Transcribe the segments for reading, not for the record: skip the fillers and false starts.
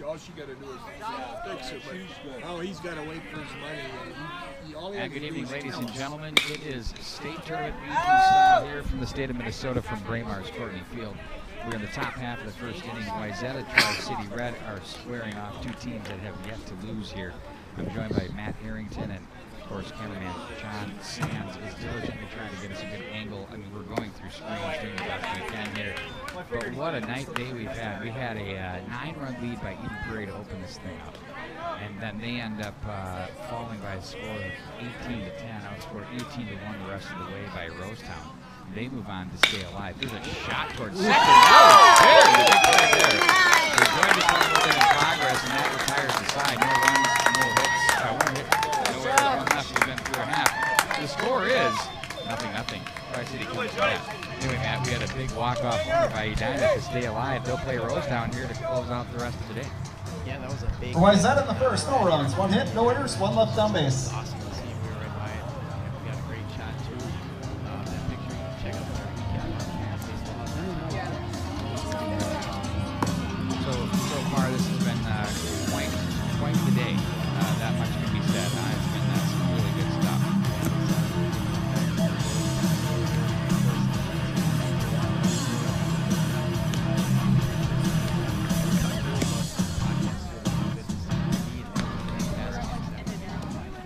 all she got to do is fix it. But, oh, he's got to wait for his money. And good evening, ladies and gentlemen. It is state tournament meeting style here from the state of Minnesota from Braemar's Courtney Field. We're in the top half of the first inning. Wayzata, Tri-City Red are squaring off two teams that have yet to lose here. I'm joined by Matt Harrington, and of course cameraman John Sands is diligently trying to get us a good angle. I mean, we're going through screens doing the best we can here. But what a night day we've had. We had a 9-run lead by Eden Prairie to open this thing up. And then they end up falling by a score of 18-10, outscored 18-1 the rest of the way by Rosetown. They move on to stay alive. There's a shot towards second. Oh, very good play there. They're going to come with it in progress, and that retires the side. No runs, no hits. One hit, no errors, one left. We've been through a half. The score is 0-0. Tri-City comes back. Anyway, Matt, we had a big walk-off homer by Edina to stay alive. They'll play Rosetown here to close out the rest of the day. Yeah, that was a big. Wayzata in the first, no runs, 1 hit, no errors, 1 left on base. Awesome to see. We were right by it. And we got a great shot too. That picture, you can check out our recap on So far, this has been quite the day. That much can be said. It's been some really good stuff.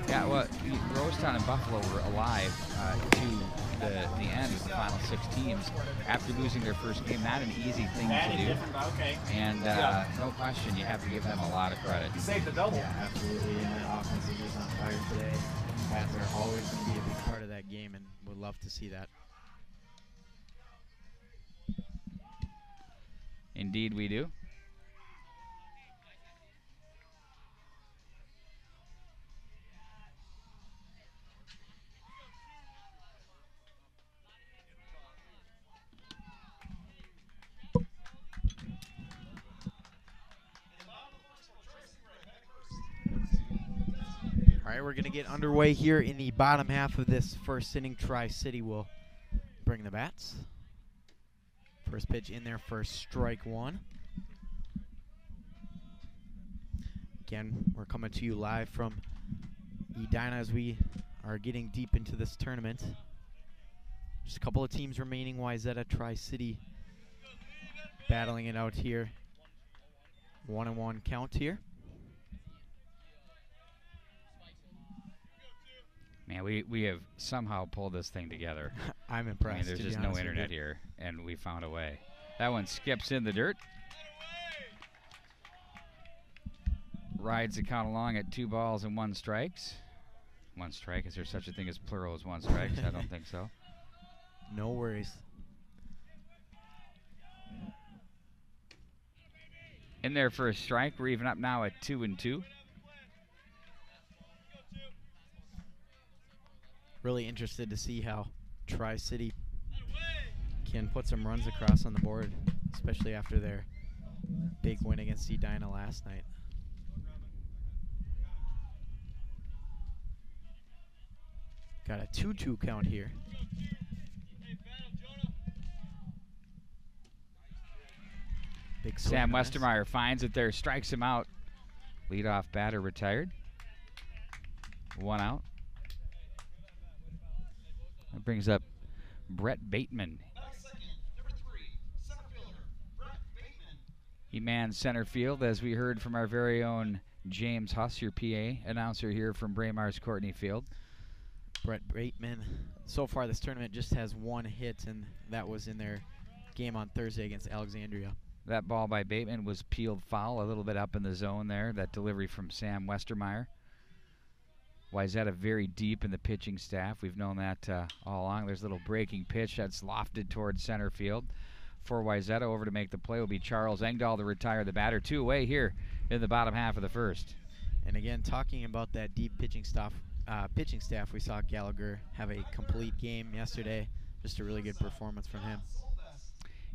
Yeah, well, Rosetown and Buffalo were alive to the end of the final 6 teams after losing their first game. Not an easy thing to do. And no question, you have to give them a lot of credit. You saved the double. Yeah, absolutely. And that offense is on fire today. Bats are always going to be a big part of that game, and would love to see that. Indeed, we do. All right, we're going to get underway here in the bottom half of this first inning. Tri-City will bring the bats. First pitch in there for strike 1. Again, we're coming to you live from Edina as we are getting deep into this tournament. Just a couple of teams remaining. Wayzata, Tri-City battling it out here. 1-1 count here. Man, we have somehow pulled this thing together. I'm impressed. I mean, there's just no internet here, and we found a way. That one skips in the dirt. Rides the count along at 2 balls and 1 strikes. 1 strike. Is there such a thing as plural as 1 strikes? I don't think so. No worries. In there for a strike. We're even up now at 2-2. Really interested to see how Tri-City can put some runs across on the board, especially after their big win against Edina last night. Got a 2-2 count here. Big Sam Westermeyer finds it there, strikes him out. Leadoff batter retired. 1 out. That brings up Brett Bateman. He mans center field, as we heard from our very own James Huss, your PA announcer here from Braemar's Courtney Field. Brett Bateman, so far this tournament just has 1 hit, and that was in their game on Thursday against Alexandria. That ball by Bateman was peeled foul, a little bit up in the zone there. That delivery from Sam Westermeyer. Wayzata very deep in the pitching staff. We've known that all along. There's a little breaking pitch that's lofted towards center field. For Wayzata, over to make the play will be Charles Engdahl to retire the batter. 2 away here in the bottom half of the first. And again, talking about that deep pitching staff, we saw Gallagher have a complete game yesterday. Just a really good performance from him.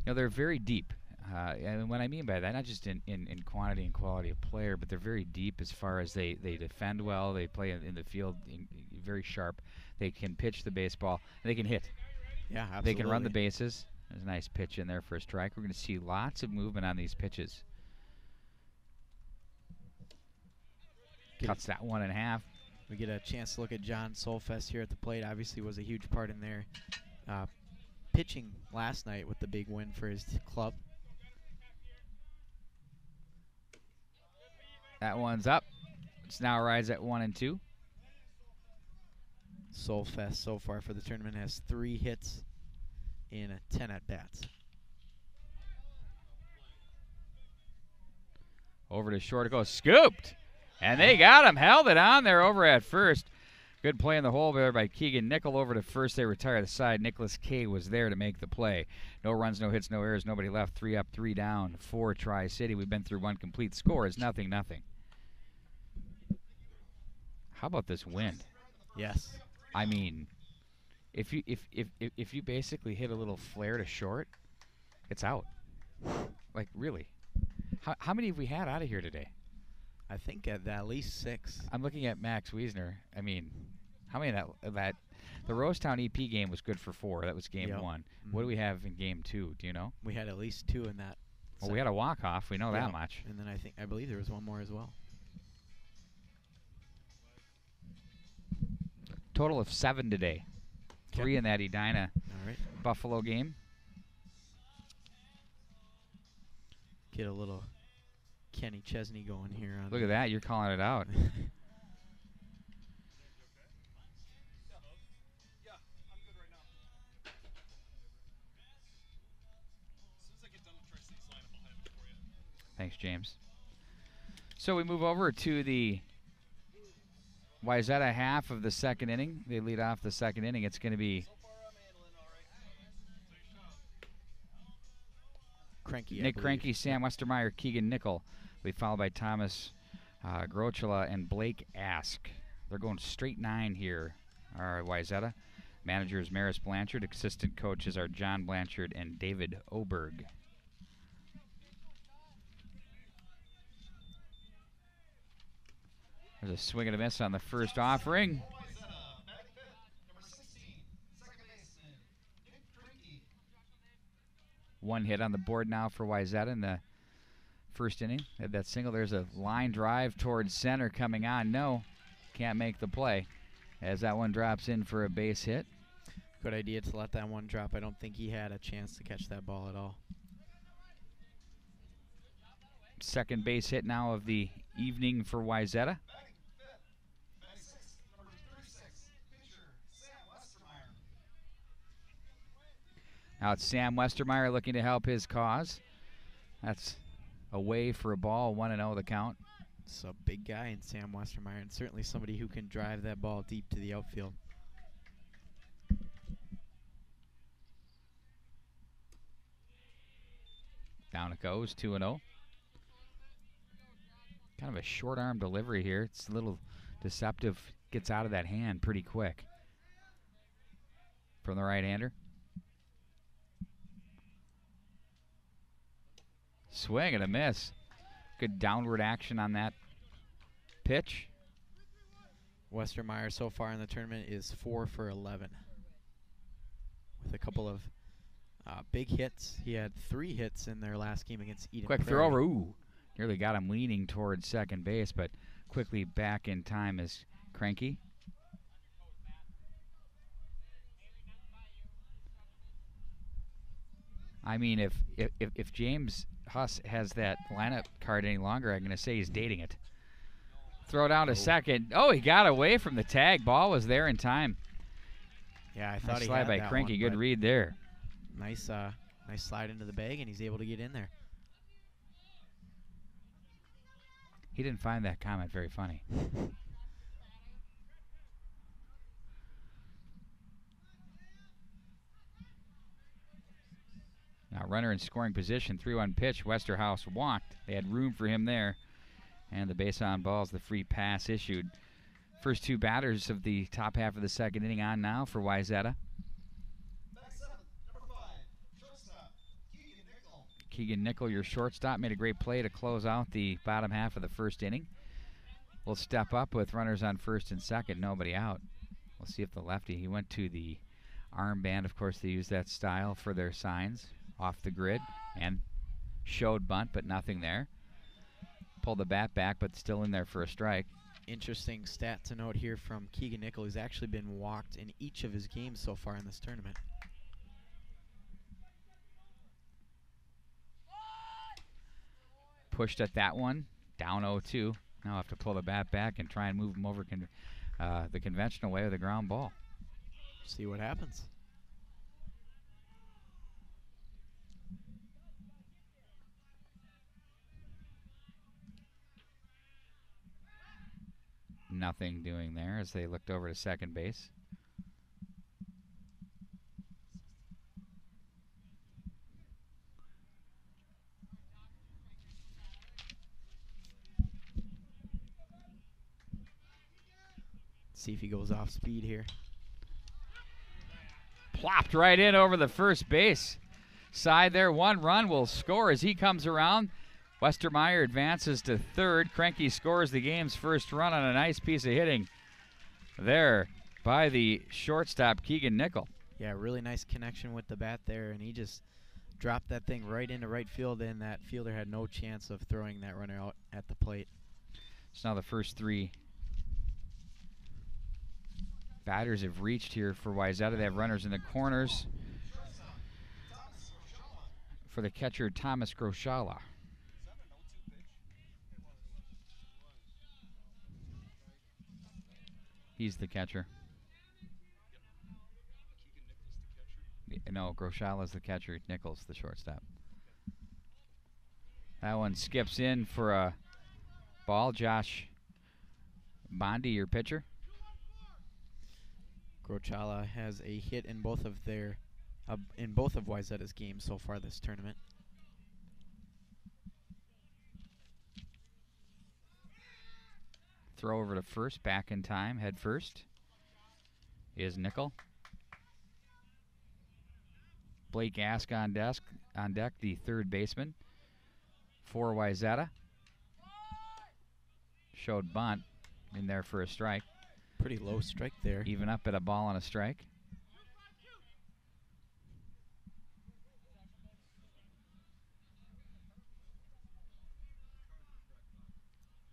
You know, they're very deep. And what I mean by that, not just in quantity and quality of player, but they're very deep as far as they defend well, they play in the field very sharp, they can pitch the baseball, and they can hit. Yeah, absolutely. They can run the bases. There's a nice pitch in there for a strike. We're going to see lots of movement on these pitches. Cuts that one in half. We get a chance to look at John Solfest here at the plate. Obviously was a huge part in their pitching last night with the big win for his club. That one's up. It's now rides at 1-2. Solfest so far for the tournament has 3 hits in 10 at-bats. Over to short it goes. Scooped. And they got him. Held it on there over at first. Good play in the hole there by Keegan Nickel. Over to first. They retire the side. Nicholas K was there to make the play. No runs, no hits, no errors. Nobody left. 3 up, 3 down for Tri-City. We've been through one complete score. It's 0-0. How about this wind? Yes. I mean, if you basically hit a little flare to short, it's out. Like, really. How many have we had out of here today? I think at least 6. I'm looking at Max Wiesner. I mean, how many of that the Rosetown EP game was good for 4. That was game 1. Mm-hmm. What do we have in game 2? Do you know? We had at least 2 in that. Well, we had a walk-off. We know that much. And then I believe there was one more as well. Total of 7 today. 3 in that Edina Buffalo game. Get a little Kenny Chesney going here. Look at that. You're calling it out. Thanks, James. So we move over to the Wayzata half of the second inning. They lead off the second inning. It's going to be Nick Cranky, Sam Westermeyer, Keegan Nickel. They followed by Thomas Grochula and Blake Ask. They're going straight 9 here, our Wayzata. Managers Maris Blanchard. Assistant coaches are John Blanchard and David Oberg. There's a swing and a miss on the first offering. One hit on the board now for Wayzata in the first inning. Had that single. There's a line drive towards center coming on. No, can't make the play as that one drops in for a base hit. Good idea to let that one drop. I don't think he had a chance to catch that ball at all. Second base hit now of the evening for Wayzata. Now it's Sam Westermeyer looking to help his cause. That's away for a ball, 1-0 the count. It's a big guy in Sam Westermeyer, and certainly somebody who can drive that ball deep to the outfield. Down it goes, 2-0. Kind of a short arm delivery here. It's a little deceptive. Gets out of that hand pretty quick. From the right-hander. Swing and a miss. Good downward action on that pitch. Westermeyer so far in the tournament is 4 for 11. With a couple of big hits. He had 3 hits in their last game against Eden Quick Prairie. throw over. Ooh. Nearly got him leaning towards second base, but quickly back in time is Cranky. I mean, if James Huss has that lineup card any longer, I'm going to say he's dating it. Throw down to second. Oh, he got away from the tag. Ball was there in time. Yeah, I thought nice he slide had by that Cranky. one, Good read there. Nice slide into the bag, and he's able to get in there. He didn't find that comment very funny. Now runner in scoring position, 3-1 pitch. Westerhouse walked. They had room for him there. And the base on balls, the free pass issued. First 2 batters of the top half of the second inning on now for Wayzata. Keegan Nickel, your shortstop, made a great play to close out the bottom half of the first inning. We'll step up with runners on first and second, nobody out. We'll see if the lefty, he went to the armband. Of course, they use that style for their signs off the grid and showed bunt, but nothing there. Pulled the bat back, but still in there for a strike. Interesting stat to note here from Keegan Nickel. He's actually been walked in each of his games so far in this tournament. Pushed at that one, down 0-2. Now I have to pull the bat back and try and move him over the conventional way with a ground ball. See what happens. Nothing doing there as they looked over to second base. See if he goes off speed here. Plopped right in over the first base side there. 1 run will score as he comes around. Westermeyer advances to third. Krenke scores the game's first run on a nice piece of hitting there by the shortstop, Keegan Nickel. Yeah, really nice connection with the bat there, and he just dropped that thing right into right field, and that fielder had no chance of throwing that runner out at the plate. So now the first 3 batters have reached here for Wayzata. They have runners in the corners for the catcher, Thomas Groshala. He's the catcher. No, Groshala's the catcher. Nichols the shortstop. That one skips in for a ball. Josh Bondi, your pitcher. Groshala has a hit in both of Wayzata's games so far this tournament. Throw over to first, back in time, head first is Nickel. Blake Ask on deck, the third baseman for Wayzata. Showed bunt in there for a strike. Pretty low strike there. Even up at a ball and a strike.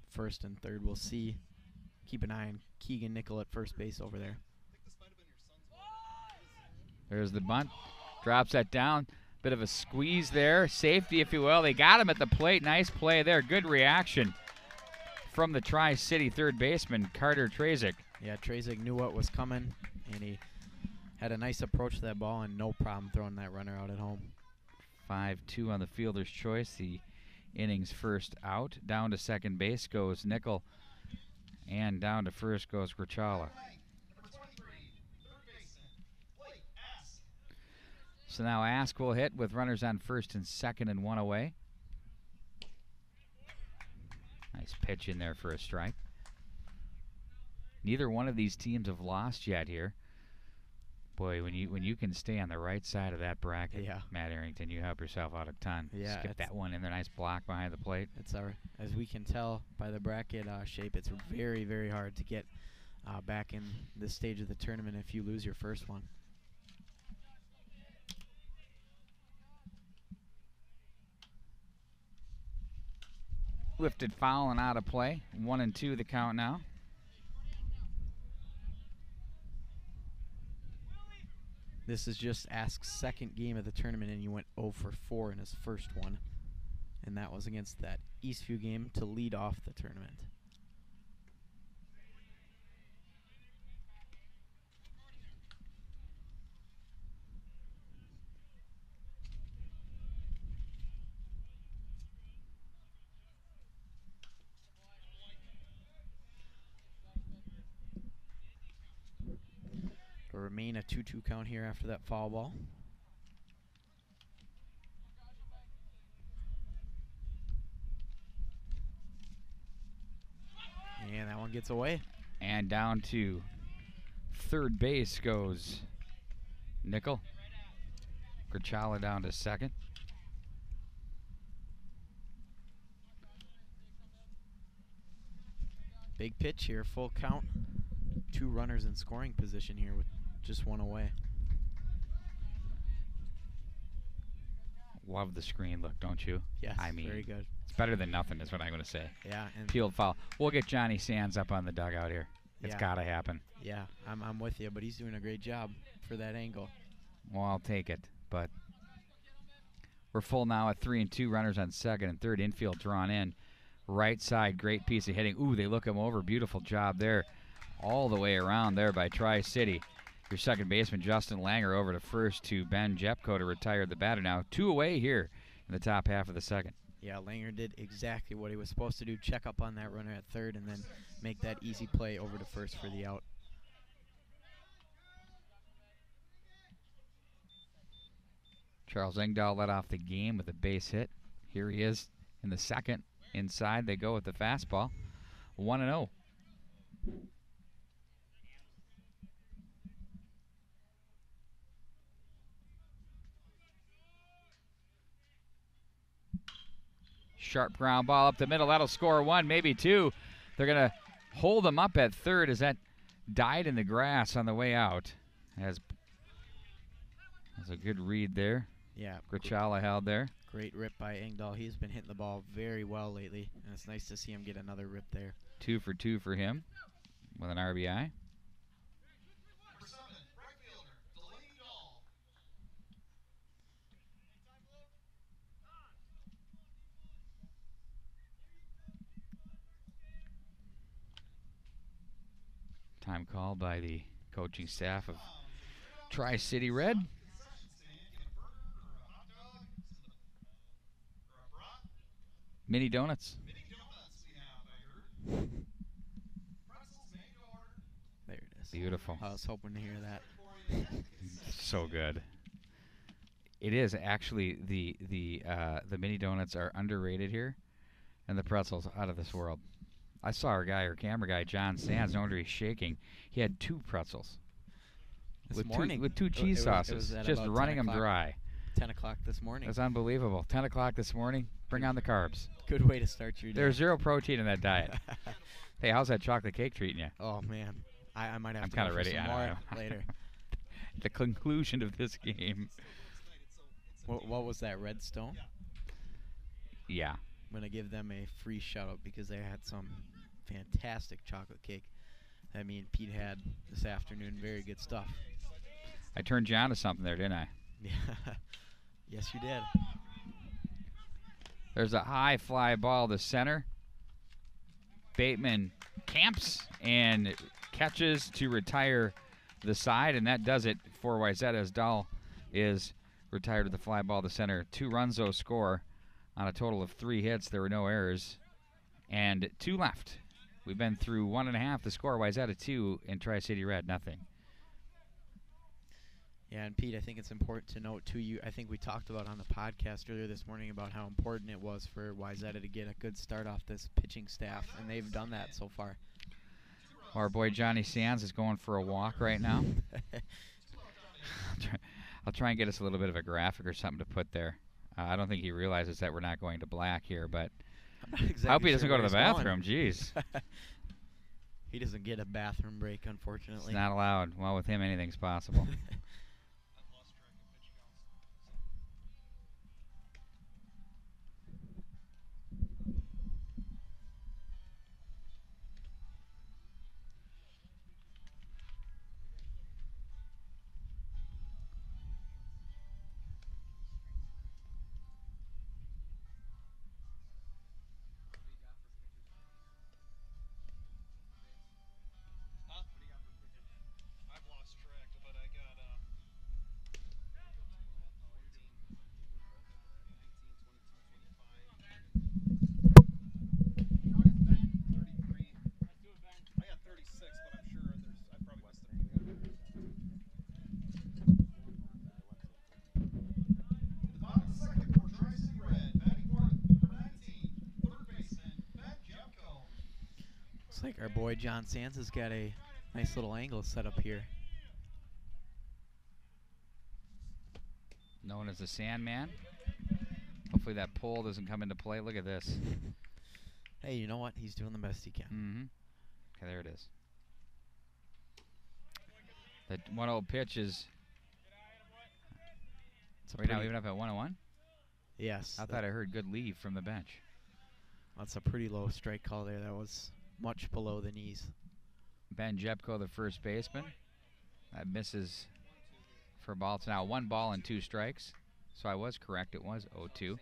First and third, we'll see. Keep an eye on Keegan Nickel at first base over there. There's the bunt. Drops that down. Bit of a squeeze there. Safety, if you will. They got him at the plate. Nice play there. Good reaction from the Tri-City third baseman, Carter Trazik. Yeah, Trazik knew what was coming, and he had a nice approach to that ball and no problem throwing that runner out at home. 5-2 on the fielder's choice. The inning's first out. Down to second base goes Nickel, and down to first goes Groshala. So now Ask will hit with runners on first and second and 1 away. Nice pitch in there for a strike. Neither one of these teams have lost yet here. Boy, when you can stay on the right side of that bracket, yeah, Matt Arrington, you help yourself out a ton. Yeah, skip that one in there, nice block behind the plate. It's as we can tell by the bracket shape, it's very, very hard to get back in this stage of the tournament if you lose your first one. Lifted foul and out of play. 1-2 the count now. This is just Ask's second game of the tournament, and he went 0 for 4 in his first one. And that was against that Eastview game to lead off the tournament. It'll remain a 2-2 count here after that foul ball. And that one gets away. And down to third base goes Nickel. Groshala down to second. Big pitch here, full count. 2 runners in scoring position here with just 1 away. Love the screen look, don't you? Yes, I mean, very good. it's better than nothing is what I'm going to say. Yeah, and Field foul. We'll get Johnny Sands up on the dugout here. It's Yeah. got to happen. yeah, I'm with you, but he's doing a great job for that angle. Well, I'll take it. But we're full now at 3 and 2. Runners on second and third. Infield drawn in. Right side, great piece of hitting. Ooh, they look him over. Beautiful job there. All the way around there by Tri-City. Your second baseman, Justin Langer, over to first to Ben Jepko to retire the batter now. 2 away here in the top half of the second. Yeah, Langer did exactly what he was supposed to do. Check up on that runner at third and then make that easy play over to first for the out. Charles Engdahl led off the game with a base hit. Here he is in the second. Inside they go with the fastball. 1-0. Sharp ground ball up the middle. That'll score 1, maybe 2. They're going to hold him up at third as that died in the grass on the way out. That's a good read there. Yeah, Grichala held there. great rip by Engdahl. He's been hitting the ball very well lately, and it's nice to see him get another rip there. 2 for 2 for him with an RBI. Time called by the coaching staff of Tri-City Red. Mini donuts. There it is. Beautiful. I was hoping to hear that. So good. It is actually the mini donuts are underrated here, and the pretzels out of this world. I saw our camera guy, John Sands, no wonder he's shaking. He had 2 pretzels This morning. with 2 It cheese was sauces, at just about running 10 them dry. 10 o'clock this morning. That's unbelievable. 10 o'clock this morning. Bring on the carbs. Good way to start your day. There's 0 protein in that diet. Hey, how's that chocolate cake treating you? Oh, man. I might have I'm to kind go of for ready. some I more know. later. The conclusion of this game. What was that, Redstone? Yeah. I'm going to give them a free shout-out because they had some fantastic chocolate cake that me and Pete had this afternoon. Very good stuff. I turned you on to something there, didn't I? Yeah. Yes, you did. There's a high fly ball to center. Bateman camps and catches to retire the side, and that does it for Wayzata as Dahl is retired with the fly ball to center. 2 runs, though, score on a total of 3 hits. There were no errors, and 2 left. We've been through 1.5. The score, Wayzata 2 and Tri-City Red, nothing. Yeah, and Pete, I think it's important to note, too, I think we talked about on the podcast earlier this morning about how important it was for Wayzata to get a good start off this pitching staff, and they've done that so far. Our boy Johnny Sands is going for a walk right now. I'll try and get us a little bit of a graphic or something to put there. I don't think he realizes that we're not going to black here, but Exactly I hope he doesn't sure go to the where he's bathroom. going. Jeez. He doesn't get a bathroom break, It's unfortunately. not allowed. Well, with him, anything's possible. Looks like our boy John Sands has got a nice little angle set up here. Known as the Sandman. Hopefully that pole doesn't come into play. Look at this. Hey, you know what? He's doing the best he can. Mm-hmm. Okay, there it is. The 1-0 pitch is It's a right now pretty- even up at 1-1. Yes. I thought I heard good leave from the bench. That's a pretty low strike call there. That was much below the knees. Ben Jepko, the first baseman. That misses for a ball. It's now 1 ball and 2 strikes. So I was correct. It was 0-2.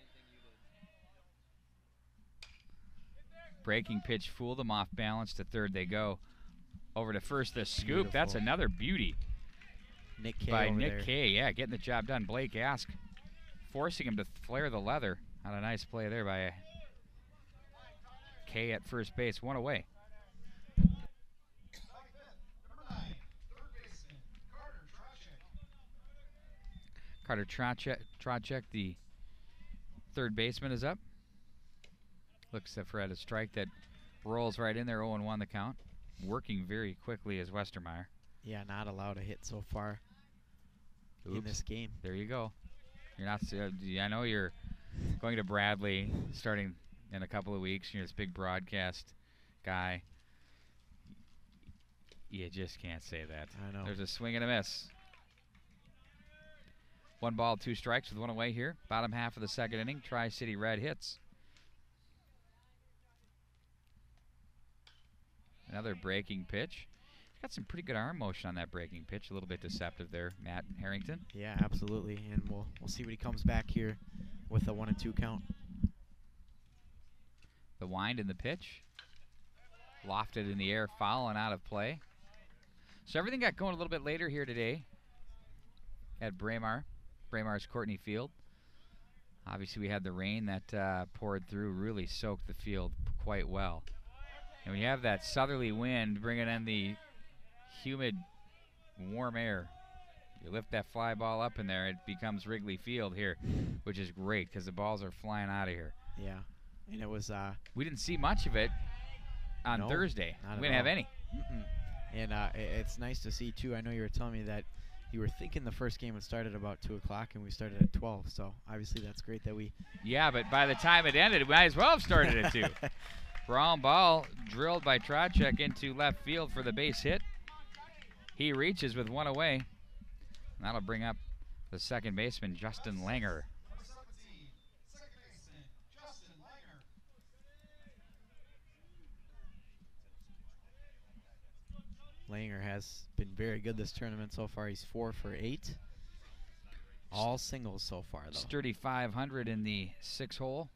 Breaking pitch fooled them off balance. To third they go. Over to first, the scoop. Beautiful. That's another beauty Nick K by over Nick there. K. Yeah, getting the job done. Blake Ask forcing him to flare the leather. Not a nice play there by K at first base. 1 away. Carter Trocek, the third baseman, is up. Looks for a strike that rolls right in there. 0-1 the count. Working very quickly as Westermeyer. Yeah, not allowed a hit so far in Oops. this game. There you go. You're not. I know you're going to Bradley starting in a couple of weeks. You're this big broadcast guy. You just can't say that. I know. There's a swing and a miss. 1 ball, 2 strikes with 1 away here. Bottom half of the second inning. Tri-City Red hits. Another breaking pitch. Got some pretty good arm motion on that breaking pitch. A little bit deceptive there, Matt Harrington. Yeah, absolutely. And we'll see what he comes back here with a 1-2 count. The wind in the pitch. Lofted in the air, foul and out of play. So everything got going a little bit later here today at Braymar's Courtney Field. Obviously we had the rain that poured through, really soaked the field quite well. And when you have that southerly wind bringing in the humid, warm air, you lift that fly ball up in there, it becomes Wrigley Field here, which is great because the balls are flying out of here. Yeah, and it was... we didn't see much of it on Thursday. We didn't have any. And it's nice to see, too. I know you were telling me that you were thinking the first game would start at about 2 o'clock, and we started at 12. So obviously that's great that we... Yeah, but by the time it ended, we might as well have started at 2. Brown ball drilled by Trocek into left field for the base hit. He reaches with 1 away. And that'll bring up the second baseman, Justin Langer. Langer has been very good this tournament so far. He's 4 for 8. All singles so far, though. Sturdy 500 in the 6-hole.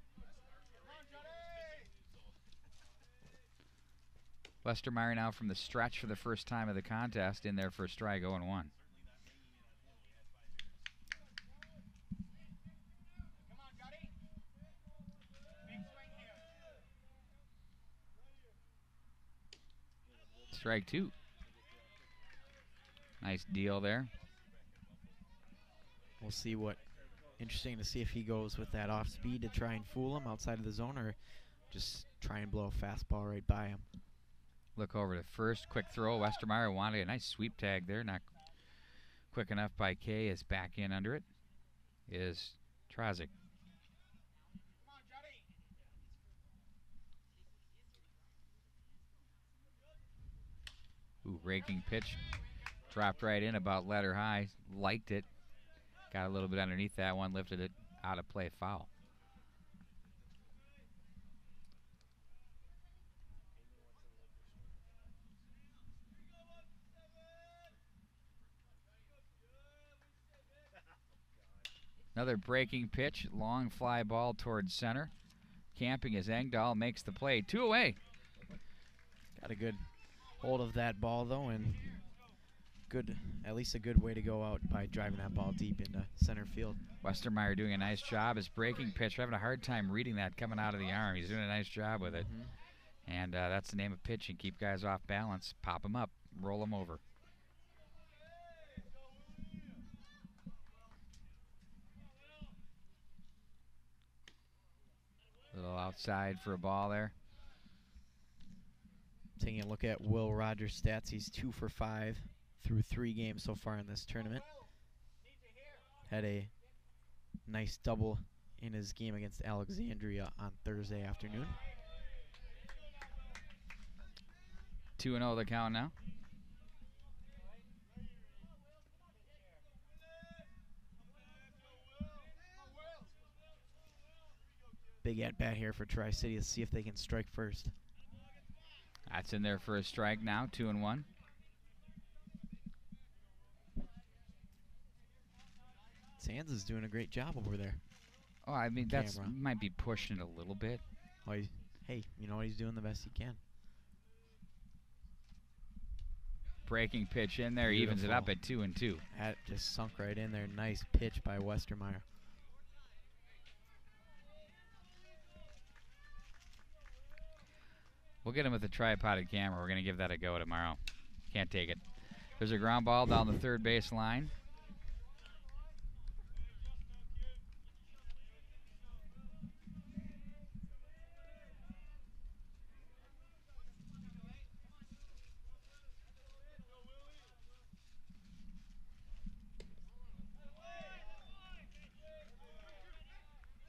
Westermeyer now from the stretch for the first time of the contest in there for a strike, 0-1. Strike 2. Nice deal there. We'll see what... Interesting to see if he goes with that off speed to try and fool him outside of the zone or just try and blow a fastball right by him. Look over to first. Quick throw. Westermeyer wanted a nice sweep tag there. Not quick enough by Kay. Is back in under it is Trocek. Ooh, raking pitch. Dropped right in about letter high. Liked it. Got a little bit underneath that one. Lifted it out of play. Foul. Another breaking pitch, long fly ball towards center. Camping as Engdahl makes the play. 2 away. Got a good hold of that ball, though, and good, at least a good way to go out by driving that ball deep into center field. Westermeyer doing a nice job. His breaking pitch, we're having a hard time reading that coming out of the arm. He's doing a nice job with it. And that's the name of pitching. Keep guys off balance. Pop them up. Roll them over. Little outside for a ball there. Taking a look at Will Rogers' stats, he's 2 for 5 through 3 games so far in this tournament. Had a nice double in his game against Alexandria on Thursday afternoon. 2-0 the count now. Big at-bat here for Tri-City to see if they can strike first. That's in there for a strike now, 2-1. Sands is doing a great job over there. Oh, I mean, that's might be pushing it a little bit. Well, hey, you know what? He's doing the best he can. Breaking pitch in there, Beautiful. evens it up at 2-2. That just sunk right in there. Nice pitch by Westermeyer. We'll get him with a tripoded camera. We're going to give that a go tomorrow. Can't take it. There's a ground ball down the third base line.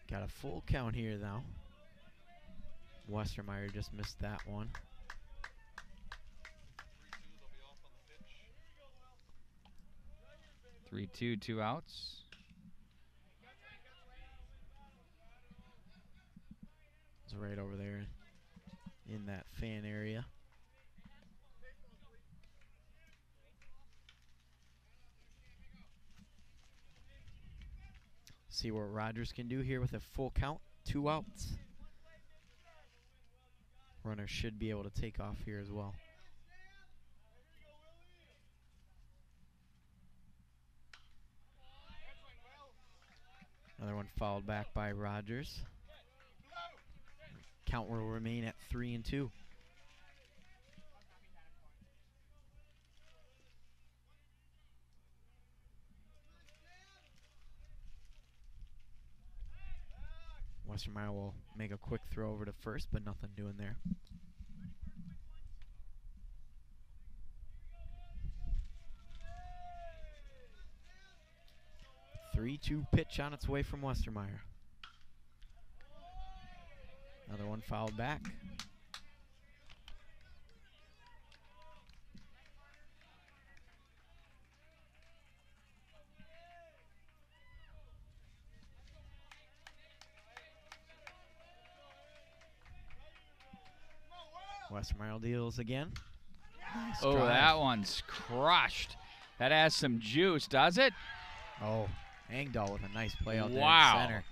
Got a full count here now. Westermeyer just missed that one. Three, two outs. It's right over there in that fan area. See what Rogers can do here with a full count, 2 outs. Runner should be able to take off here as well. Another one fouled back by Rogers. Count will remain at 3-2. Westermeyer will make a quick throw over to first, but nothing doing there. 3-2 pitch on its way from Westermeyer. Another one fouled back. Westermeyer deals again. Nice oh, drive. That one's crushed. That has some juice, does it? Oh, Engdahl with a nice play out there Wow. in center.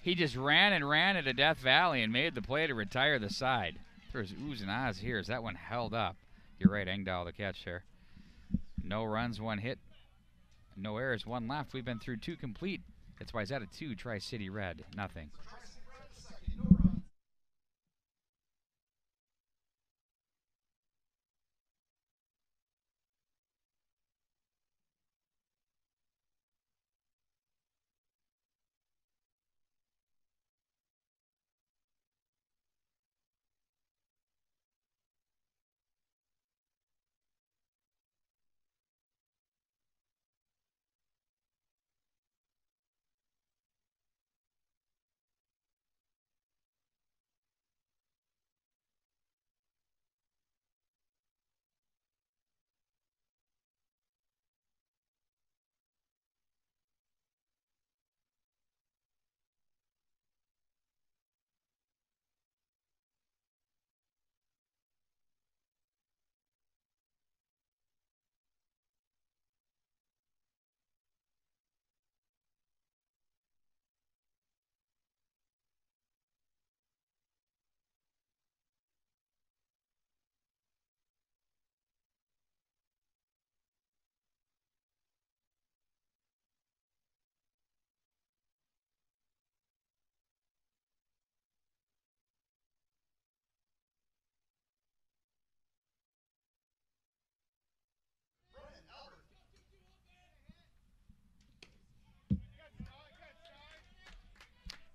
He just ran and ran into Death Valley and made the play to retire the side. There's oohs and ahs here as that one held up. You're right, Engdahl the catch there. No runs, 1 hit. No errors, 1 left. We've been through 2 complete. That's Wayzata 2, Tri-City Red, nothing.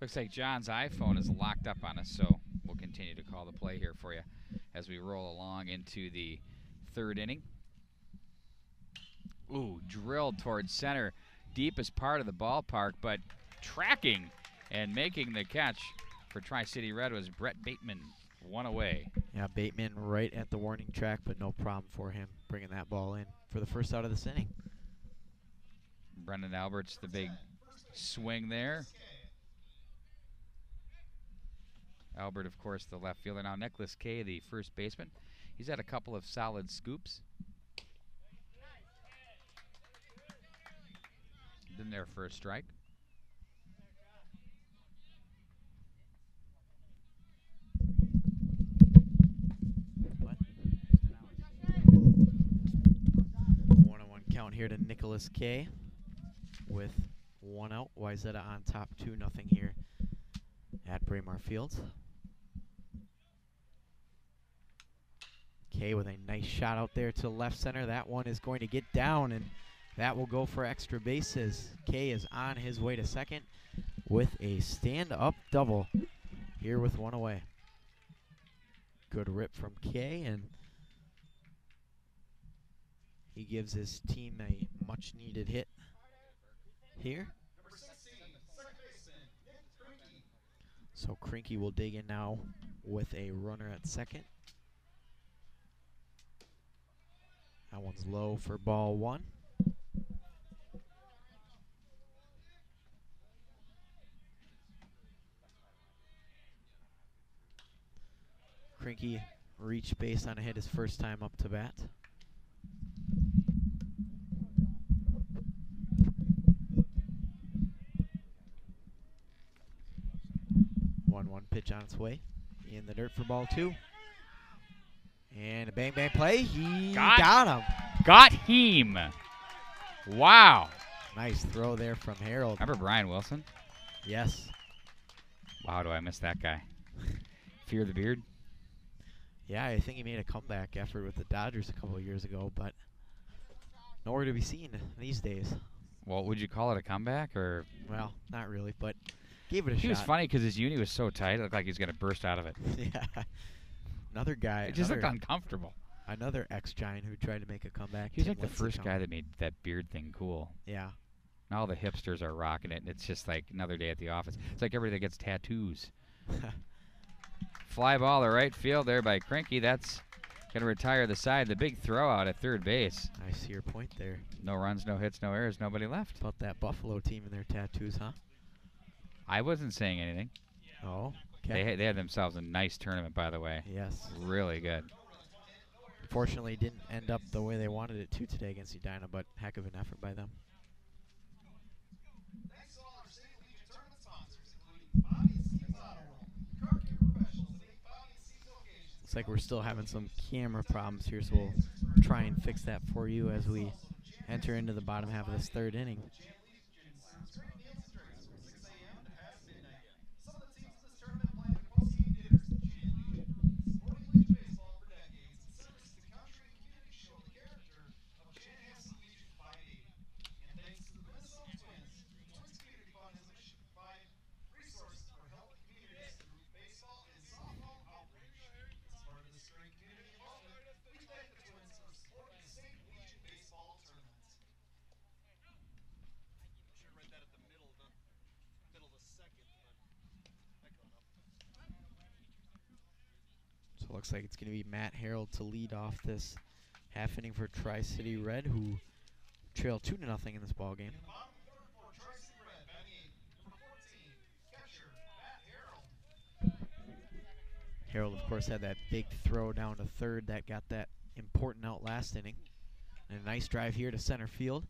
Looks like John's iPhone is locked up on us, so we'll continue to call the play here for you as we roll along into the 3rd inning. Ooh, drilled towards center, deepest part of the ballpark, but tracking and making the catch for Tri-City Red was Brett Bateman, 1 away. Yeah, Bateman right at the warning track, but no problem for him bringing that ball in for the first out of this inning. Brendan Alberts, the big swing there. Albert, of course, the left fielder. Now Nicholas Kay, the first baseman. He's had a couple of solid scoops. Then their first strike. What? 1-1 count here to Nicholas Kay with 1 out. Wayzata on top 2-0 here at Braemar Field. Kay with a nice shot out there to left center. That one is going to get down, and that will go for extra bases. Kay is on his way to second with a stand-up double here with 1 away. Good rip from Kay, and he gives his team a much-needed hit here. So Krinky will dig in now with a runner at second. That one's low for ball 1. Krinky reached base on a hit his first time up to bat. One pitch on its way. In the dirt for ball 2. And a bang bang play. He got him. Got him. Wow. Nice throw there from Harold. Remember Brian Wilson? Yes. Wow, do I miss that guy. Fear the beard? Yeah, I think he made a comeback effort with the Dodgers a couple of years ago, but nowhere to be seen these days. Well, would you call it a comeback or? Well, not really, but gave it a shot. He was funny because his uni was so tight, it looked like he was going to burst out of it. Yeah. Another guy. It just looked uncomfortable. Another ex-Giant who tried to make a comeback. He was like the first guy that made that beard thing cool. Yeah. Now all the hipsters are rocking it, and it's just like another day at the office. It's like everybody that gets tattoos. Fly ball to right field there by Krinky. That's going to retire the side. The big throw out at third base. I see your point there. No runs, no hits, no errors, nobody left. About that Buffalo team and their tattoos, huh? I wasn't saying anything. Oh, okay. They had themselves a nice tournament, by the way. Yes. Really good. Unfortunately, it didn't end up the way they wanted it to today against Edina, but heck of an effort by them. Looks like we're still having some camera problems here, so we'll try and fix that for you as we enter into the bottom half of this third inning. So it looks like it's going to be Matt Harold to lead off this half inning for Tri-City Red, who trail 2-0 in this ball game. Harold, of course, had that big throw down to third that got that important out last inning. And a nice drive here to center field.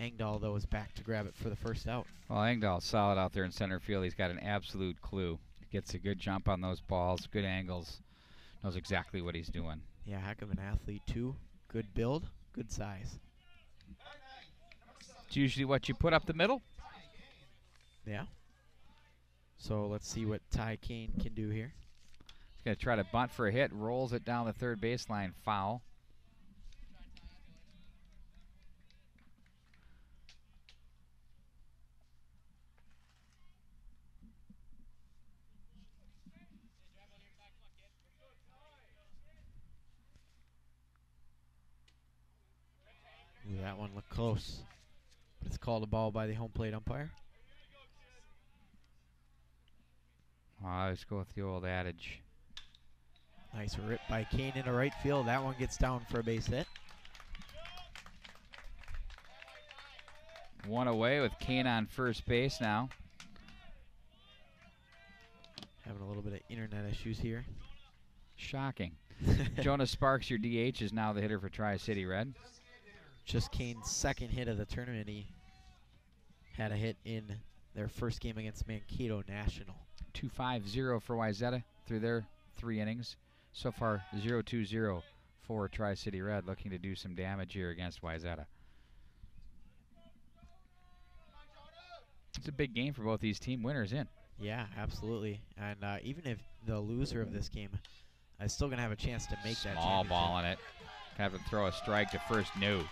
Engdahl, though, is back to grab it for the first out. Well, Engdahl's solid out there in center field. He's got an absolute clue. Gets a good jump on those balls, good angles. Knows exactly what he's doing. Yeah, heck of an athlete, too. Good build, good size. It's usually what you put up the middle. Yeah. So let's see what Ty Kane can do here. He's going to try to bunt for a hit, rolls it down the third baseline, foul. Ooh, that one looked close. But it's called a ball by the home plate umpire. Let's go with the old adage. Nice rip by Kane into right field. That one gets down for a base hit. One away with Kane on first base now. Having a little little bit of internet issues here. Shocking. Jonas Sparks, your DH, is now the hitter for Tri-City Red. Just Kane's second hit of the tournament. He had a hit in their first game against Mankato National. 2-5-0 for Wayzata through their 3 innings. So far, 0-2-0 for Tri-City Red, looking to do some damage here against Wayzata. It's a big game for both these team winners in. Yeah, absolutely. And even if the loser of this game is still going to have a chance to make that Small championship. ball on it. Have to throw a strike to first. No.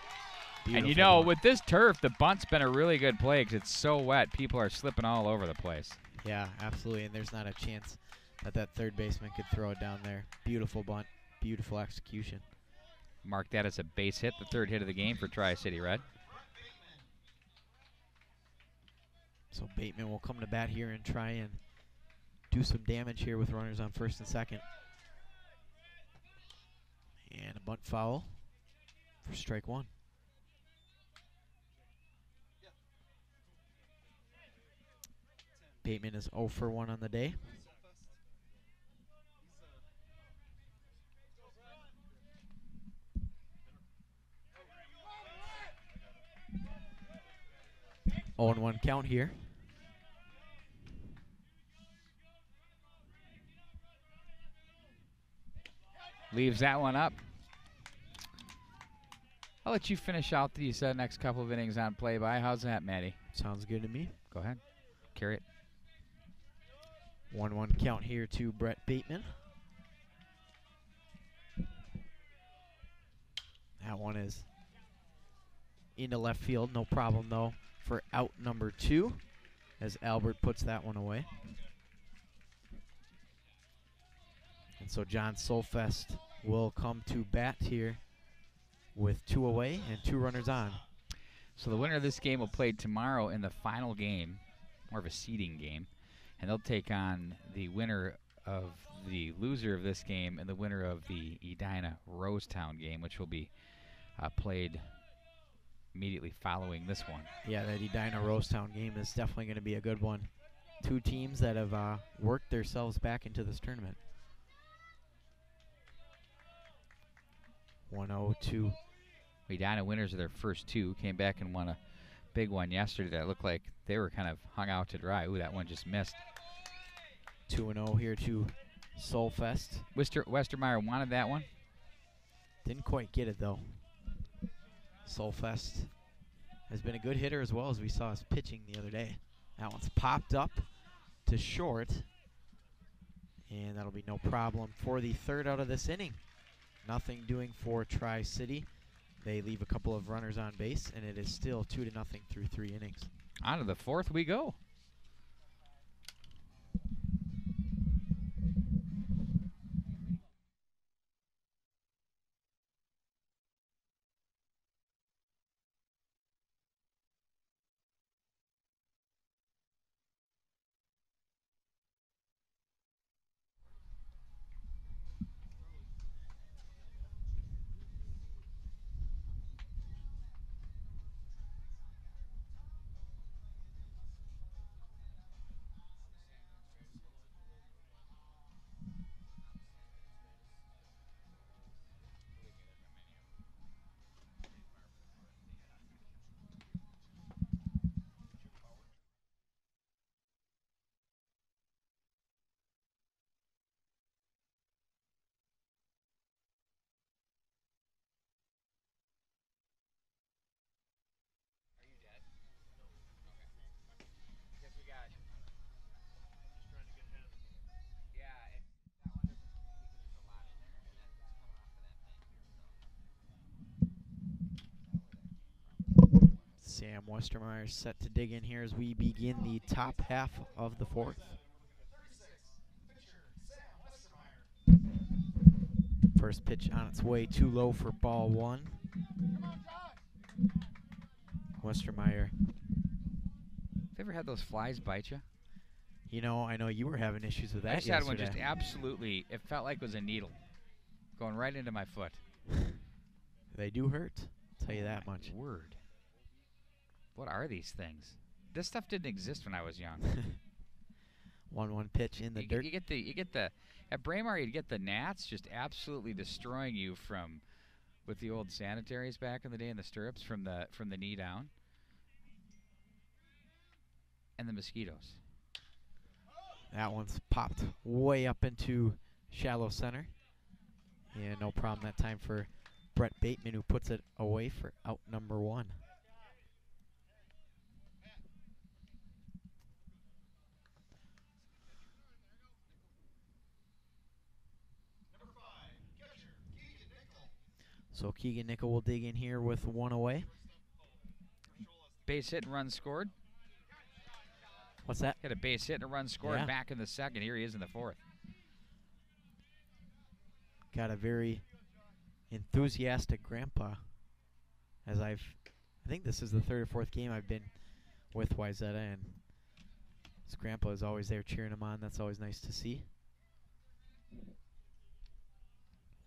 Beautiful And you know, ball. with this turf, the bunt's been a really good play because it's so wet. People are slipping all over the place. Yeah, absolutely. And there's not a chance that third baseman could throw it down there. Beautiful bunt. Beautiful execution. Mark that as a base hit, the 3rd hit of the game for Tri-City Red. So Bateman will come to bat here and try and do some damage here with runners on first and second. And a bunt foul for strike 1. Bateman is 0 for 1 on the day. Oh, and 1 count here. Leaves that one up. I'll let you finish out these next couple of innings on play-by. How's that, Matty? Sounds good to me. Go ahead. Carry it. 1-1 count here to Brett Bateman. That one is into left field. No problem, though, for out number 2 as Albert puts that one away. And so John Solfest will come to bat here with 2 away and 2 runners on. So the winner of this game will play tomorrow in the final game, more of a seeding game, and they'll take on the winner of the loser of this game and the winner of the Edina Rosetown game, which will be played immediately following this one. Yeah, that Edina Rosetown game is definitely going to be a good one. 2 teams that have worked themselves back into this tournament. 1-0 to Edina winners of their first 2 came back and won a big one yesterday that looked like they were kind of hung out to dry. Ooh, that one just missed. 2-0 here to Solfest. Westermeyer wanted that one. Didn't quite get it, though. Solfest has been a good hitter as well as we saw us pitching the other day. That one's popped up to short. And that'll be no problem for the 3rd out of this inning. Nothing doing for Tri-City. They leave a couple of runners on base, and it is still 2-0 through 3 innings. On to the 4th we go. Sam Westermeyer set to dig in here as we begin the top half of the 4th. First pitch on its way, too low for ball 1. Westermeyer. Have you ever had those flies bite you? You know, I know you were having issues with that I just had one yesterday. just absolutely, it felt like it was a needle going right into my foot. They do hurt, I'll tell you that much. Word. What are these things? This stuff didn't exist when I was young. 1-1 pitch in the dirt. You get the at Braemar you'd get the gnats just absolutely destroying you with the old sanitaries back in the day in the stirrups from the knee down. And the mosquitoes. That one's popped way up into shallow center. And no problem that time for Brett Bateman, who puts it away for out number 1. So Keegan Nickel will dig in here with 1 away. Base hit and run scored. What's that? Got a base hit and a run scored back in the second. Here he is in the 4th. Got a very enthusiastic grandpa. I think this is the 3rd or 4th game I've been with Wayzata, and his grandpa is always there cheering him on. That's always nice to see.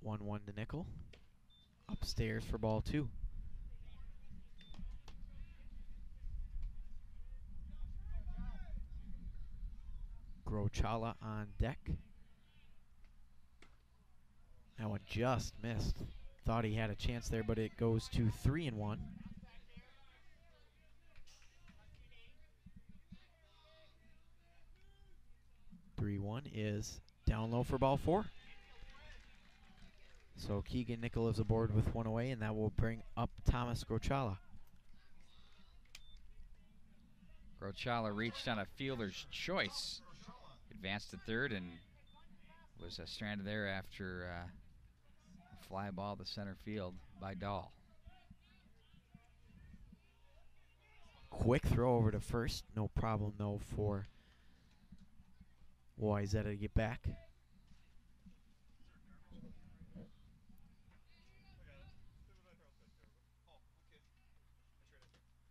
1-1 to Nickel. Upstairs for ball 2. Grochala on deck. That one just missed. Thought he had a chance there, but it goes to 3-1. Is down low for ball 4. So Keegan Nickel is aboard with 1 away, and that will bring up Thomas Grochala. Grochala reached on a fielder's choice. Advanced to 3rd and was stranded there after a fly ball to center field by Dahl. Quick throw over to 1st. No problem, though, for Wayzata to get back.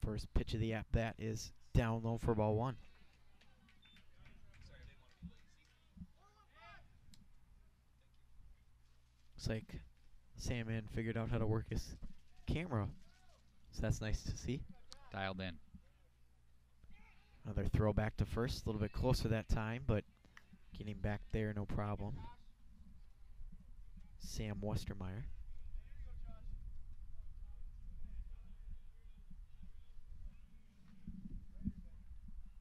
First pitch of the at-bat is down low for ball 1. Looks like Sandman figured out how to work his camera, so that's nice to see. Dialed in. Another throw back to 1st, a little bit closer that time, but getting back there, no problem. Sam Westermeyer.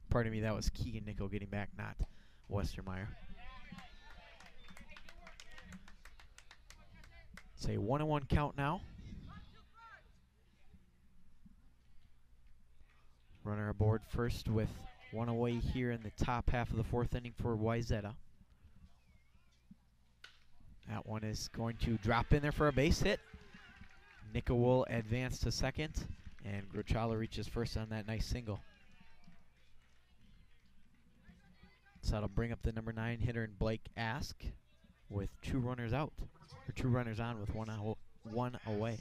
Pardon me, that was Keegan Nickel getting back, not Westermeyer. It's a 1-1 count now. Runner aboard first with 1 away here in the top half of the 4th inning for Wayzata. That one is going to drop in there for a base hit. Nickel will advance to 2nd, and Grochala reaches 1st on that nice single. So that'll bring up the number 9 hitter in Blake Ask with 2 runners out, or 2 runners on with 1 away.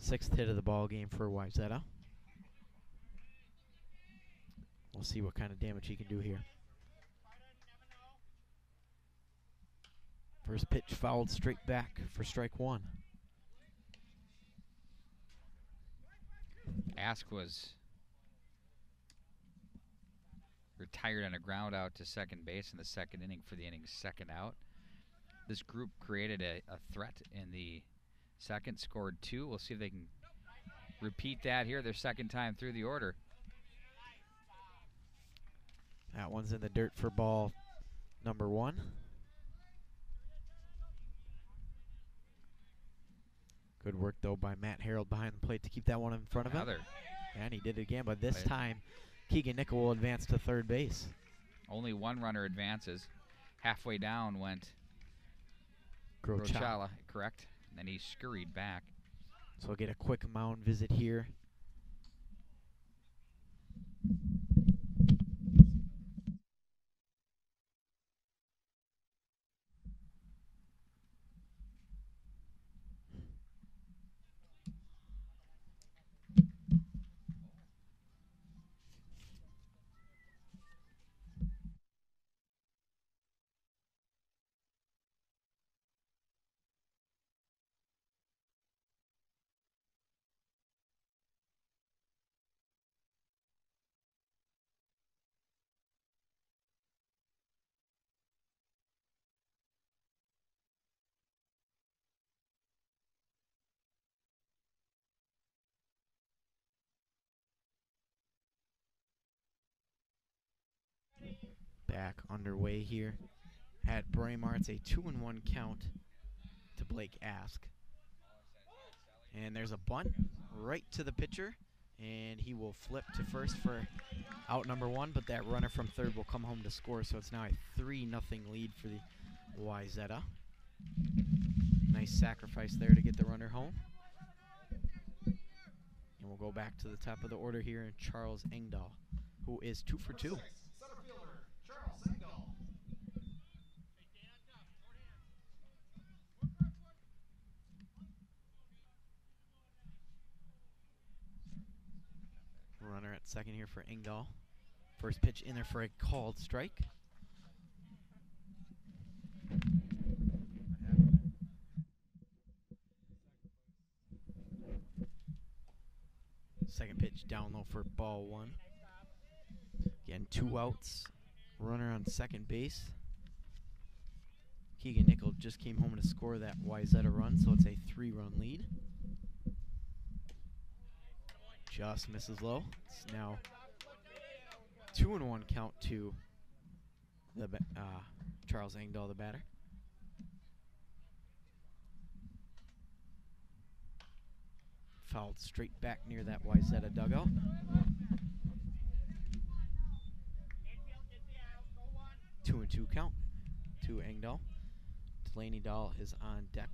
6th hit of the ball game for Wayzata. We'll see what kind of damage he can do here. First pitch fouled straight back for strike 1. Ask was retired on a ground out to 2nd base in the 2nd inning for the inning's 2nd out. This group created a threat in the 2nd, scored 2. We'll see if they can repeat that here their 2nd time through the order. That one's in the dirt for ball number 1. Good work, though, by Matt Harold behind the plate to keep that one in front of him. And he did it again, but this time Keegan Nickel will advance to 3rd base. Only 1 runner advances. Halfway down went Grochala, correct? And then he scurried back. So we'll get a quick mound visit here. back underway here at Braemar. It's a 2-1 count to Blake Ask. And there's a bunt right to the pitcher, and he will flip to first for out number one, but that runner from third will come home to score, so it's now a 3-0 lead for the Wayzata. Nice sacrifice there to get the runner home. And we'll go back to the top of the order here in Charles Engdahl, who is 2 for 2. Runner at second here for Engdahl. First pitch in there for a called strike. Second pitch down low for ball one. Again, 2 outs. Runner on second base. Keegan Nickel just came home to score that Wayzata run, so it's a 3-run lead. Just misses low. It's now 2-1 count to the Charles Engdahl, the batter. Fouled straight back near that Wayzata dugout. 2-2 count to Engdahl. Delaney Dahl is on deck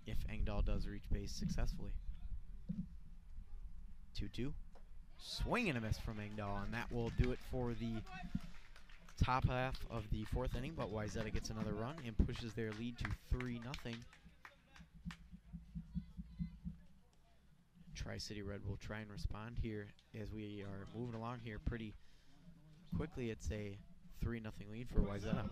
if Engdahl does reach base successfully. 2-2. Swing and a miss from Engdahl, and that will do it for the top half of the fourth inning, but Wayzata gets another run and pushes their lead to 3-0. Tri-City Red will try and respond here as we are moving along here pretty quickly. It's a 3-0 lead for Wayzata.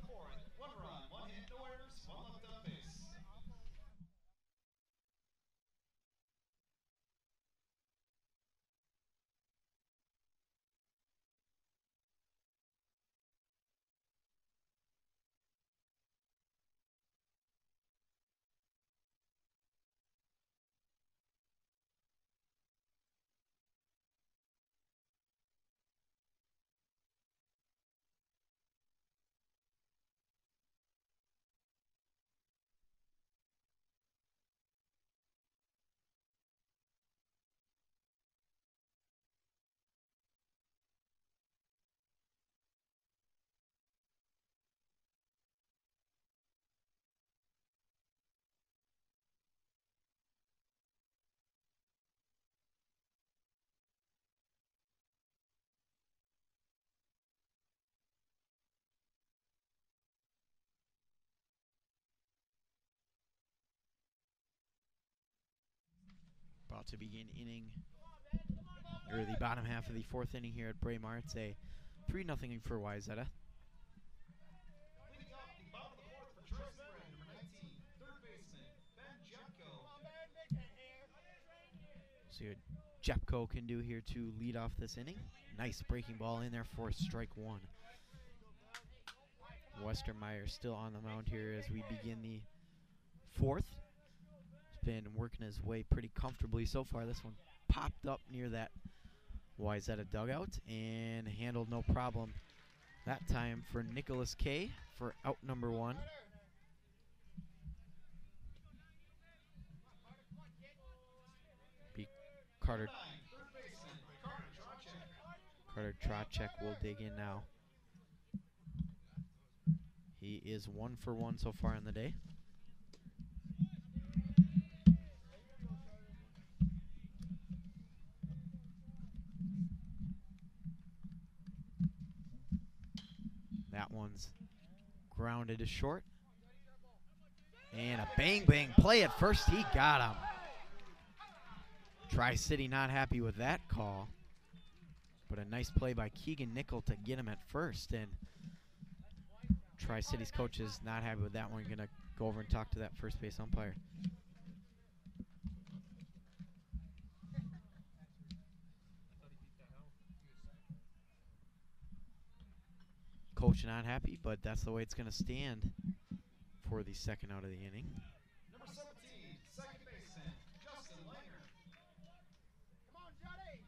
About to begin the bottom half of the fourth inning here at Braemar. It's a 3-0 for Wayzata. See what Jepko can do here to lead off this inning. Nice breaking ball in there for strike one. Westermeyer still on the mound here as we begin the fourth. Been working his way pretty comfortably so far. This one popped up near that Wayzata dugout and handled no problem that time for Nicholas K for out number one. Carter Trocek will dig in now. He is 1 for 1 so far in the day. That one's grounded to short. And a bang-bang play at first. He got him. Tri-City not happy with that call. But a nice play by Keegan Nickel to get him at first. And Tri-City's coach is not happy with that one. Going to go over and talk to that first base umpire. Coach not happy, but that's the way it's going to stand for the second out of the inning. Number 17, second baseman, Justin Langer. Come on, Johnny!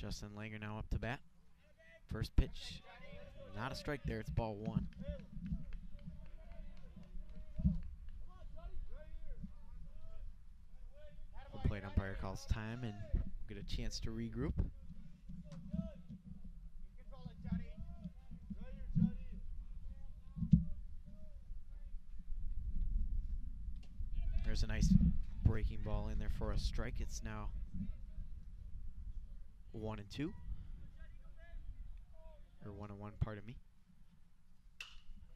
Justin Langer now up to bat. First pitch, not a strike there. It's ball 1. The plate umpire calls time and get a chance to regroup. There's a nice breaking ball in there for a strike. It's now 1-2. Or 1-1, pardon me.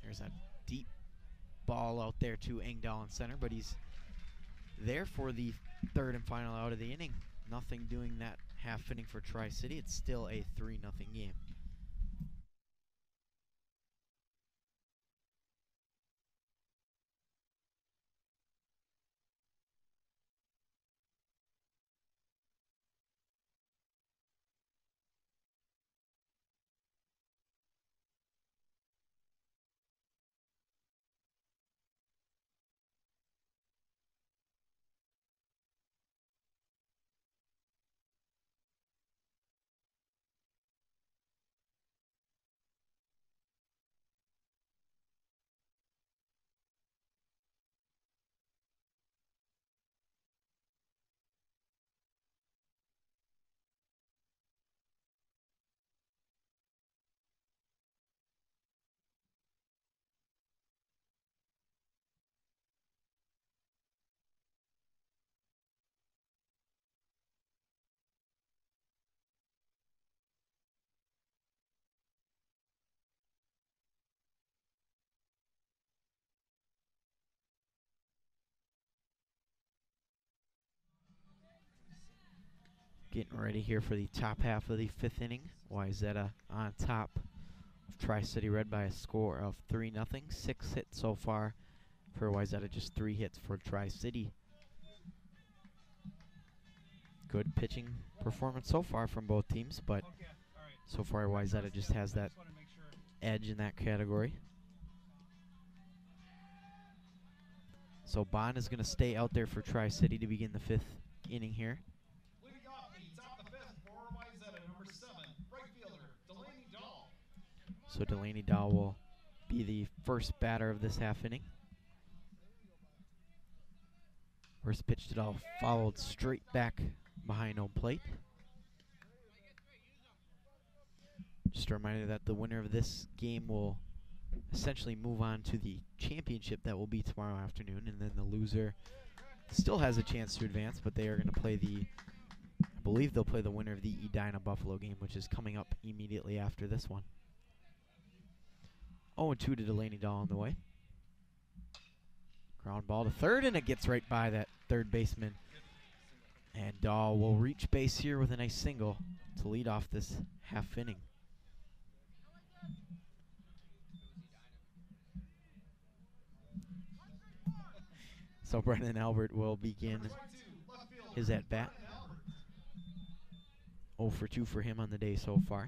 There's a deep ball out there to Engdahl in center, but he's there for the third and final out of the inning. Nothing doing that half inning for Tri-City. It's still a 3-0 game. Getting ready here for the top half of the 5th inning. Wayzata on top of Tri-City Red by a score of 3-0. 6 hits so far for Wayzata, just 3 hits for Tri-City. Good pitching performance so far from both teams, but so far Wayzata just has that edge in that category. So Bond is going to stay out there for Tri-City to begin the 5th inning here. So Delaney Dahl will be the first batter of this half inning. First pitch to Dahl followed straight back behind home plate. Just a reminder that the winner of this game will essentially move on to the championship that will be tomorrow afternoon, and then the loser still has a chance to advance, but they are going to play I believe they'll play the winner of the Edina Buffalo game, which is coming up immediately after this one. 0-2 to Delaney Dahl on the way. Ground ball to third, and it gets right by that third baseman. And Dahl will reach base here with a nice single to lead off this half inning. So Brendan Albert will begin his at-bat. 0 for 2 for him on the day so far.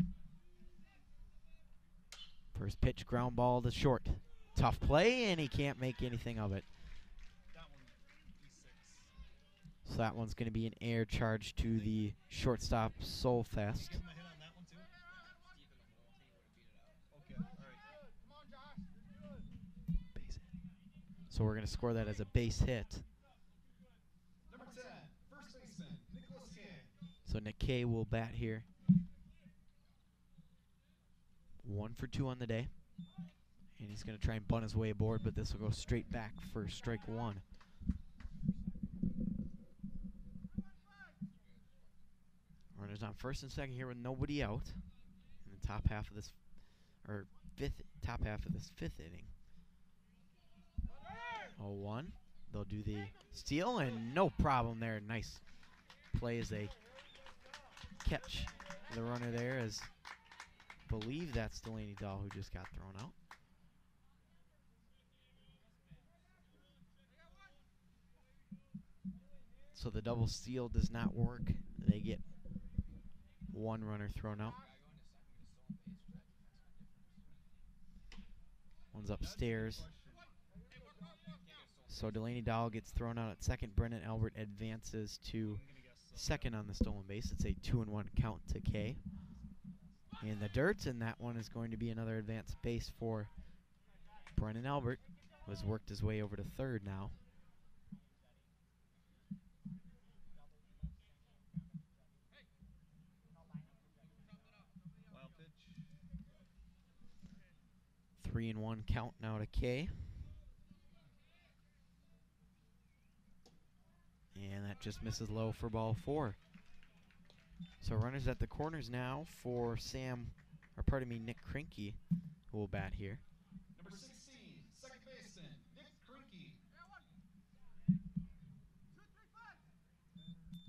First pitch, ground ball to short. Tough play, and he can't make anything of it. So that one's going to be an air charge to the shortstop, Solfest. So we're going to score that as a base hit. Number 10, first baseman, Nicholas Kay. So Nick Kay will bat here. 1 for 2 on the day. And he's going to try and bunt his way aboard, but this will go straight back for strike 1. Runners on first and second here with nobody out in the top half of this, or top half of this 5th inning. 0-1. They'll do the steal, and no problem there. Nice play as they catch the runner there, as I believe that's Delaney Dahl who just got thrown out. So the double steal does not work. They get 1 runner thrown out. One's upstairs. So Delaney Dahl gets thrown out at second. Brendan Albert advances to second on the stolen base. It's a 2-1 count to K. In the dirt, and that one is going to be another advanced base for Brennan Albert, who has worked his way over to third now. Wild pitch. 3-1 count now to K. And that just misses low for ball 4. So runners at the corners now for Nick Krinke, who will bat here. Number 16, second baseman, Nick Krinke.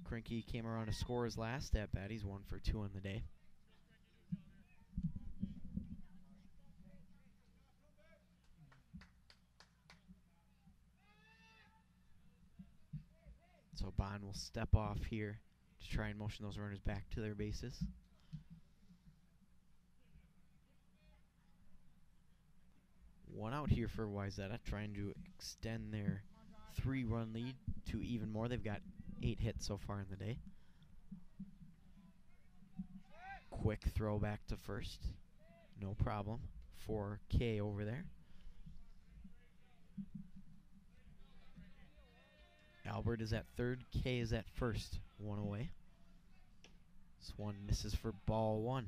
Krinke came around to score his last at bat. He's 1 for 2 on the day. So Bond will step off here to try and motion those runners back to their bases. One out here for Wayzata, trying to extend their 3-run lead to even more. They've got 8 hits so far in the day. Quick throw back to first. No problem for K over there. Albert is at third, K is at first. 1 away. This one misses for ball 1.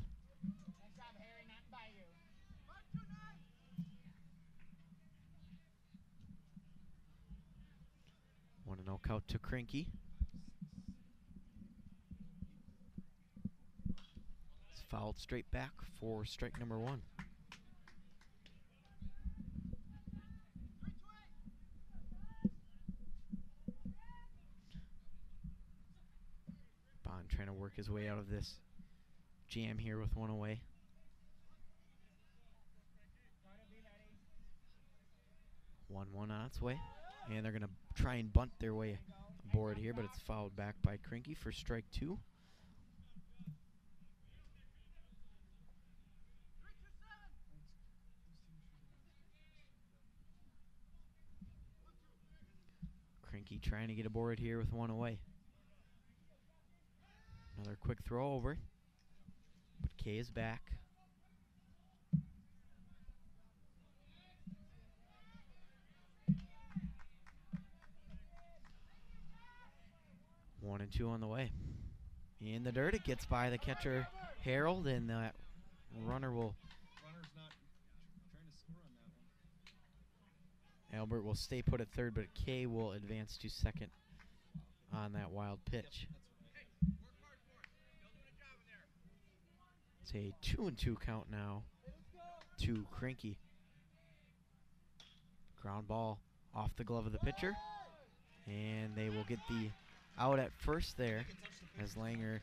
One and 0 count to Krinke. It's fouled straight back for strike number 1. Bond trying to work his way out of this jam here with 1 away. One on its way. And they're going to try and bunt their way aboard here, but it's fouled back by Krinke for strike 2. Krinke trying to get aboard here with 1 away. Another quick throw over, but K is back. One and 2 on the way. In the dirt, it gets by the catcher, Harold, and that runner will... Runner's not trying to score on that one. Albert will stay put at third, but K will advance to second on that wild pitch. It's a 2-2 count now to Krinke. Ground ball off the glove of the pitcher, and they will get the out at first there as Langer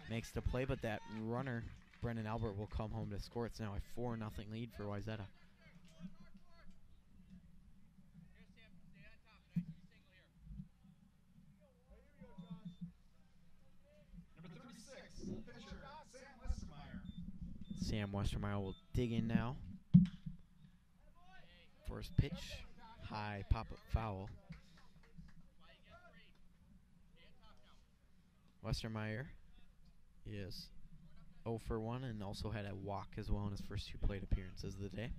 makes the play, but that runner, Brendan Albert, will come home to score. It's now a 4-0 lead for Wayzata. Number 36, pitcher, Sam Westermeyer. Sam Westermeyer will dig in now. First pitch, high pop-up foul. Westermeyer is 0 for 1 and also had a walk as well in his first 2 plate appearances of the day.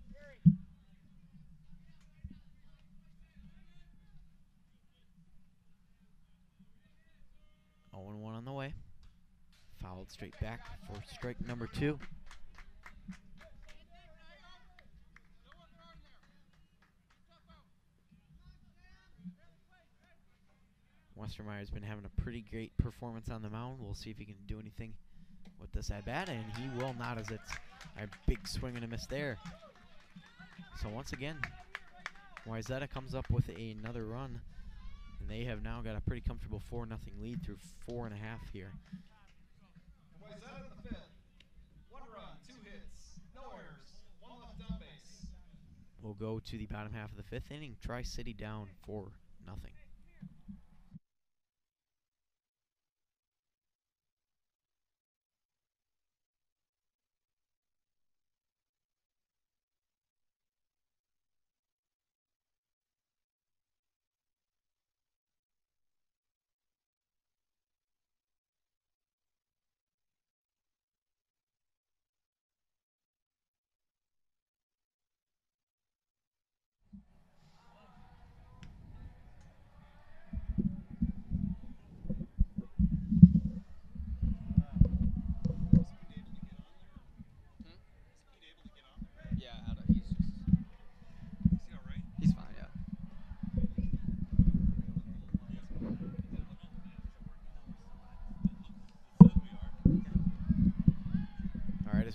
Oh and 1 on the way. Fouled straight back for strike number 2. Westermeyer's been having a pretty great performance on the mound. We'll see if he can do anything with this at-bat, and he will not, as it's a big swing and a miss there. So once again, Wayzata comes up with another run, and they have now got a pretty comfortable 4-0 lead through 4.5 here. Wayzata in the 5th. 1 run, 2 hits, no errors, 1 left on base. We'll go to the bottom half of the 5th inning. Tri-City down 4-0.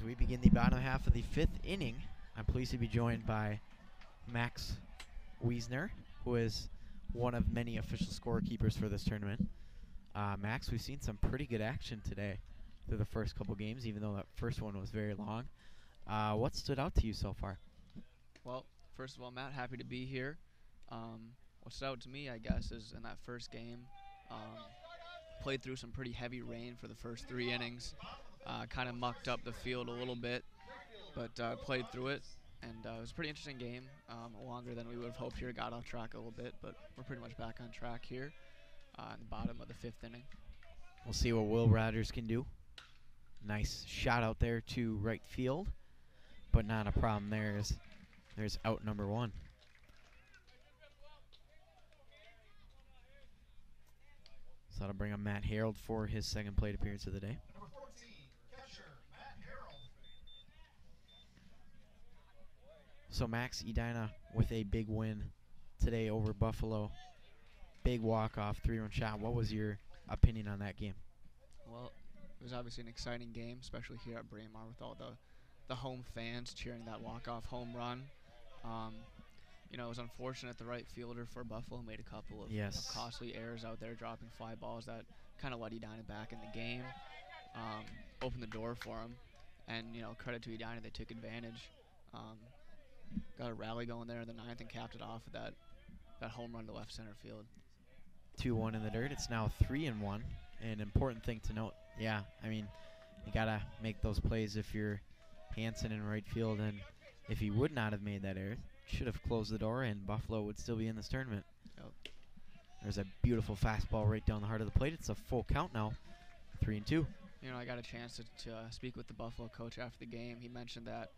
we begin the bottom half of the 5th inning, I'm pleased to be joined by Max Wiesner, who is one of many official scorekeepers for this tournament. Max, we've seen some pretty good action today through the first couple games, even though that first one was very long. What stood out to you so far? Well, first of all, Matt, happy to be here. What stood out to me, I guess, is in that first game, played through some pretty heavy rain for the first 3 innings. Kind of mucked up the field a little bit, but played through it. And it was a pretty interesting game, longer than we would have hoped here. Got off track a little bit, but we're pretty much back on track here in the bottom of the 5th inning. We'll see what Will Rogers can do. Nice shot out there to right field, but not a problem there as there's out number 1. So that'll bring up Matt Harold for his second plate appearance of the day. Number 14, catcher, Matt Harold. So Max, Edina with a big win today over Buffalo. Big walk-off, 3-run shot. What was your opinion on that game? Well, it was obviously an exciting game, especially here at Braemar with all the home fans cheering that walk-off home run. It was unfortunate the right fielder for Buffalo made a couple of costly errors out there, dropping fly balls that kind of let Edina back in the game, opened the door for him. And, credit to Edina, they took advantage. Got a rally going there in the 9th and capped it off with that home run to left center field. 2-1 in the dirt. It's now 3-1. An important thing to note. Yeah, I mean, you got to make those plays if you're Hansen in right field. And if he would not have made that error, should have closed the door and Buffalo would still be in this tournament. Yep. There's a beautiful fastball right down the heart of the plate. It's a full count now, 3-2. I got a chance to speak with the Buffalo coach after the game. He mentioned that,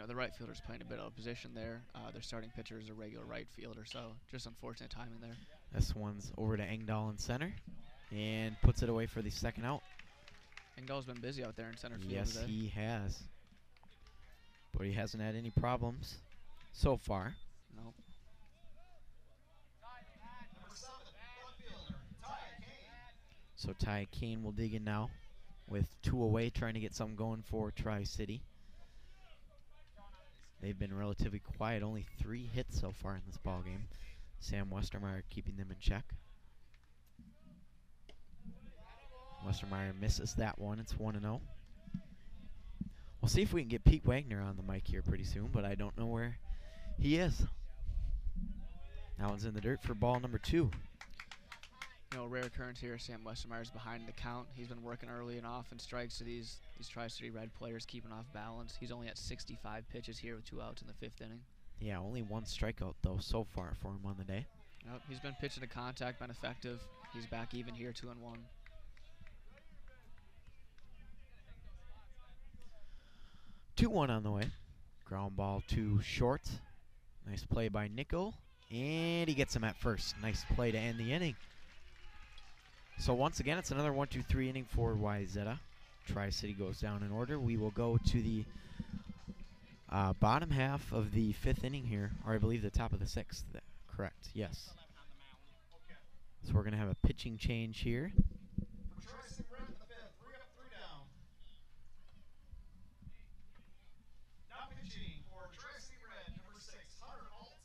the right fielder's playing a bit out of position there. Their starting pitcher is a regular right fielder, so just unfortunate timing there. This one's over to Engdahl in center and puts it away for the second out. Engdahl's been busy out there in center field Yes, today. he has. But he hasn't had any problems so far. Nope. Number 7, left fielder, Ty Kane. So Ty Kane will dig in now with 2 away, trying to get something going for Tri-City. They've been relatively quiet, only 3 hits so far in this ball game. Sam Westermeyer keeping them in check. Westermeyer misses that one. It's 1-0. We'll see if we can get Pete Wagner on the mic here pretty soon, but I don't know where he is. That one's in the dirt for ball number 2. A rare occurrence here. Sam Westermeyer's behind the count. He's been working early and often strikes to these Tri-City Red players, keeping off balance. He's only at 65 pitches here with 2 outs in the 5th inning. Yeah, only 1 strikeout, though, so far for him on the day. Yep, he's been pitching to contact, been effective. He's back even here, 2-1. 2-1 on the way. Ground ball to short. Nice play by Nico. And he gets him at first. Nice play to end the inning. So once again, it's another 1-2-3 inning for Wayzata. Tri-City goes down in order. We will go to the bottom half of the 5th inning here, or I believe the top of the 6th. Correct, yes. So we're going to have a pitching change here. For Tri-City Red in the 5th, 3 up, 3 down. Now pitching for Tri-City Red, number 6, Hunter Alt.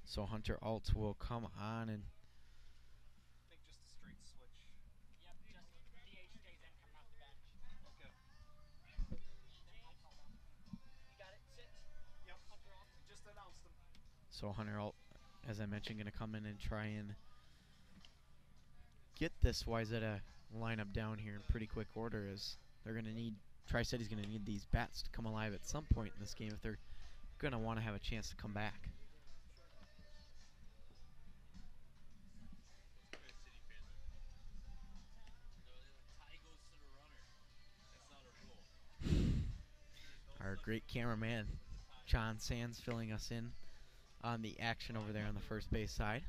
So Hunter Alt will come on and I think just a straight switch. Yep, just DH stays in, coming off the bench. Okay. You got it, sit. Yep. Hunter off. Just announced him. so Hunter Alt, as I mentioned, going to come in and try and get this Wayzata lineup down here in pretty quick order, as they're going to need, Tri-City's going to need these bats to come alive at some point in this game if they're going to want to have a chance to come back. Our great cameraman, John Sands, filling us in on the action over there on the first base side.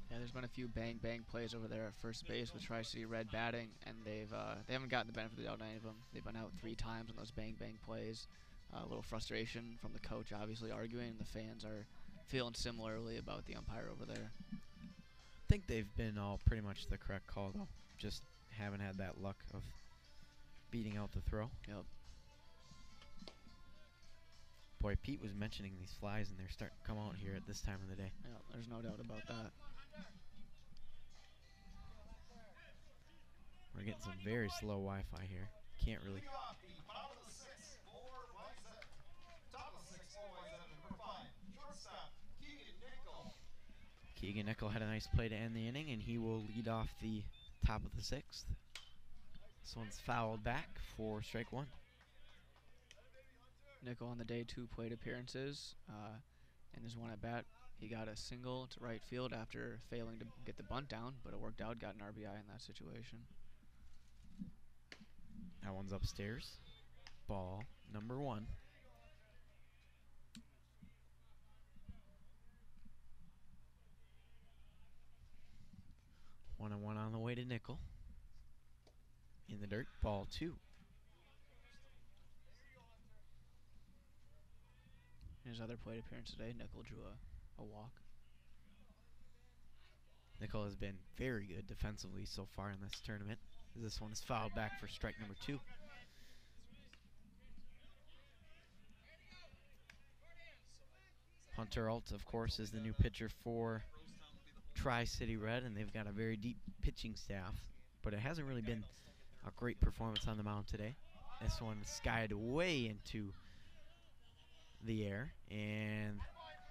Yeah, there's been a few bang plays over there at first base with Tri-City Red batting, and they haven't gotten the benefit of the doubt on any of them. They've been out 3 times on those bang plays. A little frustration from the coach, obviously arguing, and the fans are feeling similarly about the umpire over there. I think they've been all pretty much the correct call, though. Just haven't had that luck of beating out the throw. Yep. Boy, Pete was mentioning these flies, and they're starting to come out here at this time of the day. Yeah, there's no doubt about that. We're getting some very slow Wi-Fi here. Can't really. Leading off the bottom of the sixth for Wayzata. Top of the sixth for Wayzata, number 5, shortstop, Keegan Nickel. Keegan Nickel had a nice play to end the inning, and he will lead off the top of the sixth. This one's fouled back for strike one. Nickel on the day 2 plate appearances. In his one at bat, he got a single to right field after failing to get the bunt down, but it worked out, got an RBI in that situation. That one's upstairs. Ball number 1. One and one on the way to Nickel. In the dirt, ball 2. In his other plate appearance today, Nickel drew a walk. Nickel has been very good defensively so far in this tournament. This one is fouled back for strike number 2. Hunter Alt, of course, is the new pitcher for Tri-City Red, and they've got a very deep pitching staff, but it hasn't really been a great performance on the mound today. This one skied way into the air, and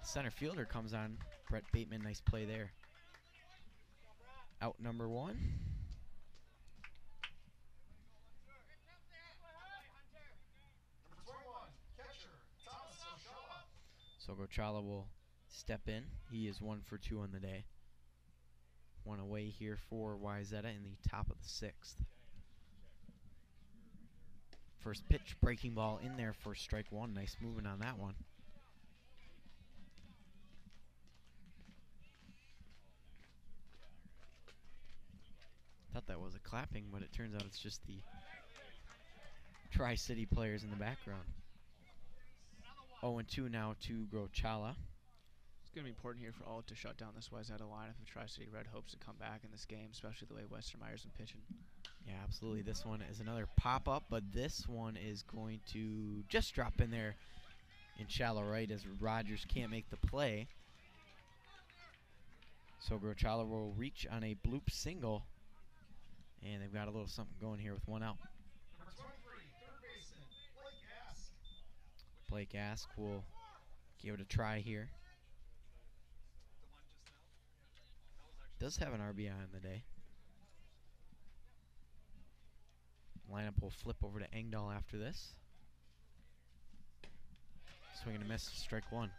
center fielder comes on. Brett Bateman, nice play there. Out number 1. Number 21, catcher, Thomas Oshala. So Gochala will step in. He is 1 for 2 on the day. One away here for Wayzata in the top of the 6th. First pitch, breaking ball in there for strike 1. Nice movement on that one. Thought that was a clapping, but it turns out it's just the Tri-City players in the background. 0-2 now to Gochala. It's going to be important here for Alt to shut down this Wayzata lineup if Tri-City Red hopes to come back in this game, especially the way Western Myers been pitching. Yeah, absolutely. This one is another pop-up, but this one is going to just drop in there in shallow right as Rogers can't make the play. So Gochala will reach on a bloop single, and they've got a little something going here with one out. Number 23, third baseman, Blake Ask. Blake Ask will give it a try here. Does have an RBI on the day. Lineup will flip over to Engdahl after this. Swing and a miss, strike 1.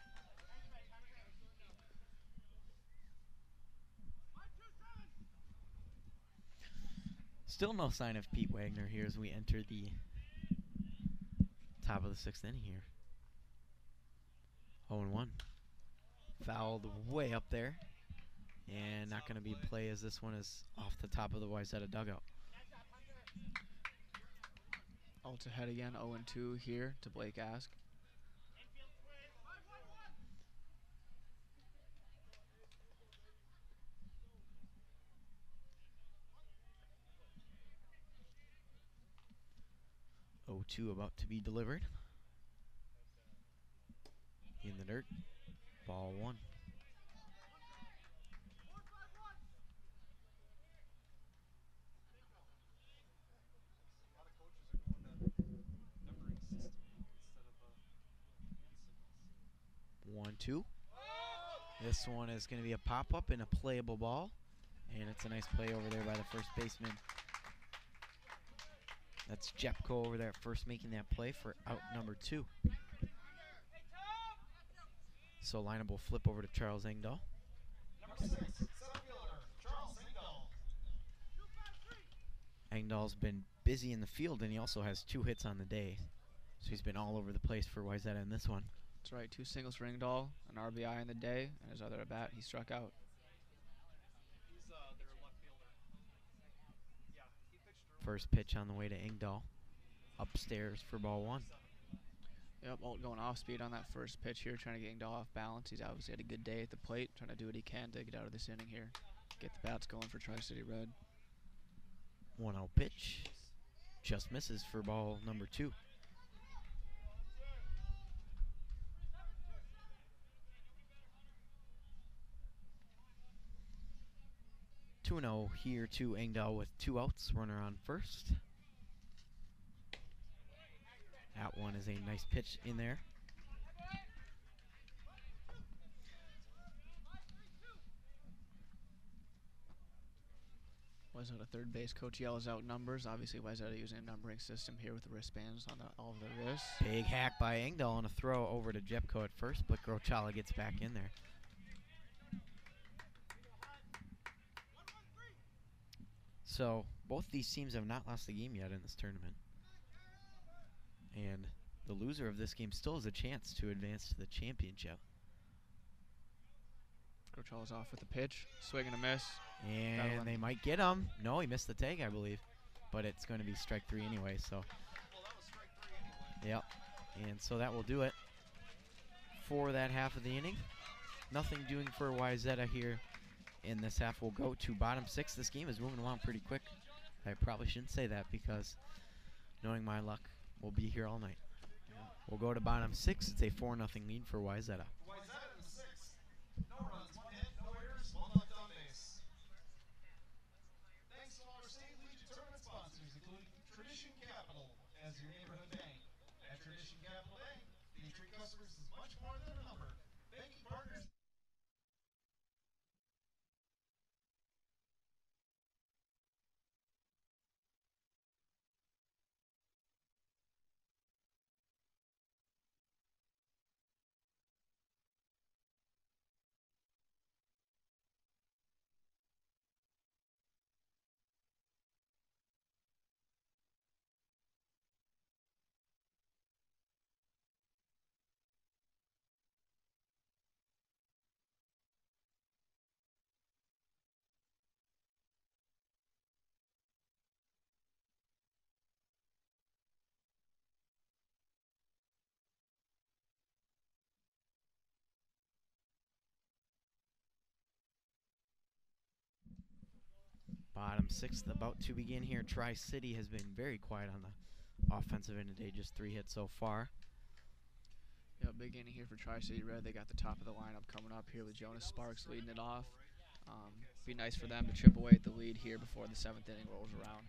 Still no sign of Pete Wagner here as we enter the top of the 6th inning here. 0-1. Fouled way up there. And not going to be a play as this one is off the top of the Wayzata dugout. Alt ahead again, 0-2 here to Blake Ask. Two about to be delivered. In the dirt. Ball 1. A lot of coaches are going to numbering system instead of 1-2. This one is going to be a pop-up and a playable ball. And it's a nice play over there by the first baseman. That's Jepko over there at first making that play for out number 2. So lineup will flip over to Charles Engdahl. Number 6, center fielder, Charles Engdahl. Engdahl's been busy in the field, and he also has 2 hits on the day. So he's been all over the place for Wayzata in this one. That's right, 2 singles for Engdahl, an RBI in the day, and his other at bat, he struck out. He's their left fielder. Yeah, he pitched early. First pitch on the way to Engdahl. Upstairs for ball 1. Yep, Alt going off speed on that first pitch here, trying to get Engdahl off balance. He's obviously had a good day at the plate, trying to do what he can to get out of this inning here. Get the bats going for Tri-City Red. 1-0 pitch. Just misses for ball number 2. 2-0 here to Engdahl with 2 outs, runner on first. That one is a nice pitch in there. Wayzata third base coach yells out numbers. Obviously, Wayzata using a numbering system here with the wristbands on all of their wrists. Big hack by Engdahl on a throw over to Jepko at first, but Grochala gets back in there. So both these teams have not lost a game yet in this tournament. And the loser of this game still has a chance to advance to the championship. Grochal's off with the pitch. Swing and a miss. And they might get him. No, he missed the tag, I believe. But it's going to be strike 3 anyway, so. Yep. And so that will do it for that half of the inning. Nothing doing for Wayzata here in this half. We'll go to bottom 6. This game is moving along pretty quick. I probably shouldn't say that because knowing my luck, we'll be here all night. We'll go to bottom 6. It's a 4-0 lead for Wayzata. Wayzata in the sixth. No runs, 1 hit, no errors, 1 left on base. Thanks to all our state league tournament sponsors, including Tradition Capital as your neighborhood bank. At Tradition Capital Bank, they treat customers as much more than a number. Banking partners. Bottom 6th about to begin here. Tri-City has been very quiet on the offensive end today, just 3 hits so far. Yeah, big inning here for Tri-City Red. They got the top of the lineup coming up here with Jonas Sparks leading it off. Be nice for them to chip away at the lead here before the 7th inning rolls around.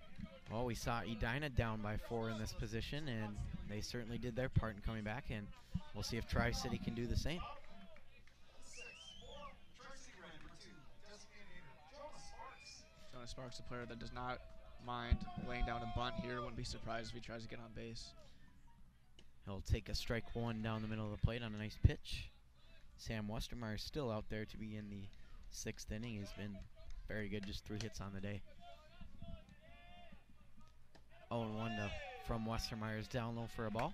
Well, we saw Edina down by 4 in this position, and they certainly did their part in coming back, and we'll see if Tri-City can do the same. Jonas Sparks, a player that does not mind laying down a bunt here. Wouldn't be surprised if he tries to get on base. He'll take a strike 1 down the middle of the plate on a nice pitch. Sam Westermeyer still out there to begin the 6th inning. He's been very good, just 3 hits on the day. 0-1 from Westermeyer's down low for a ball.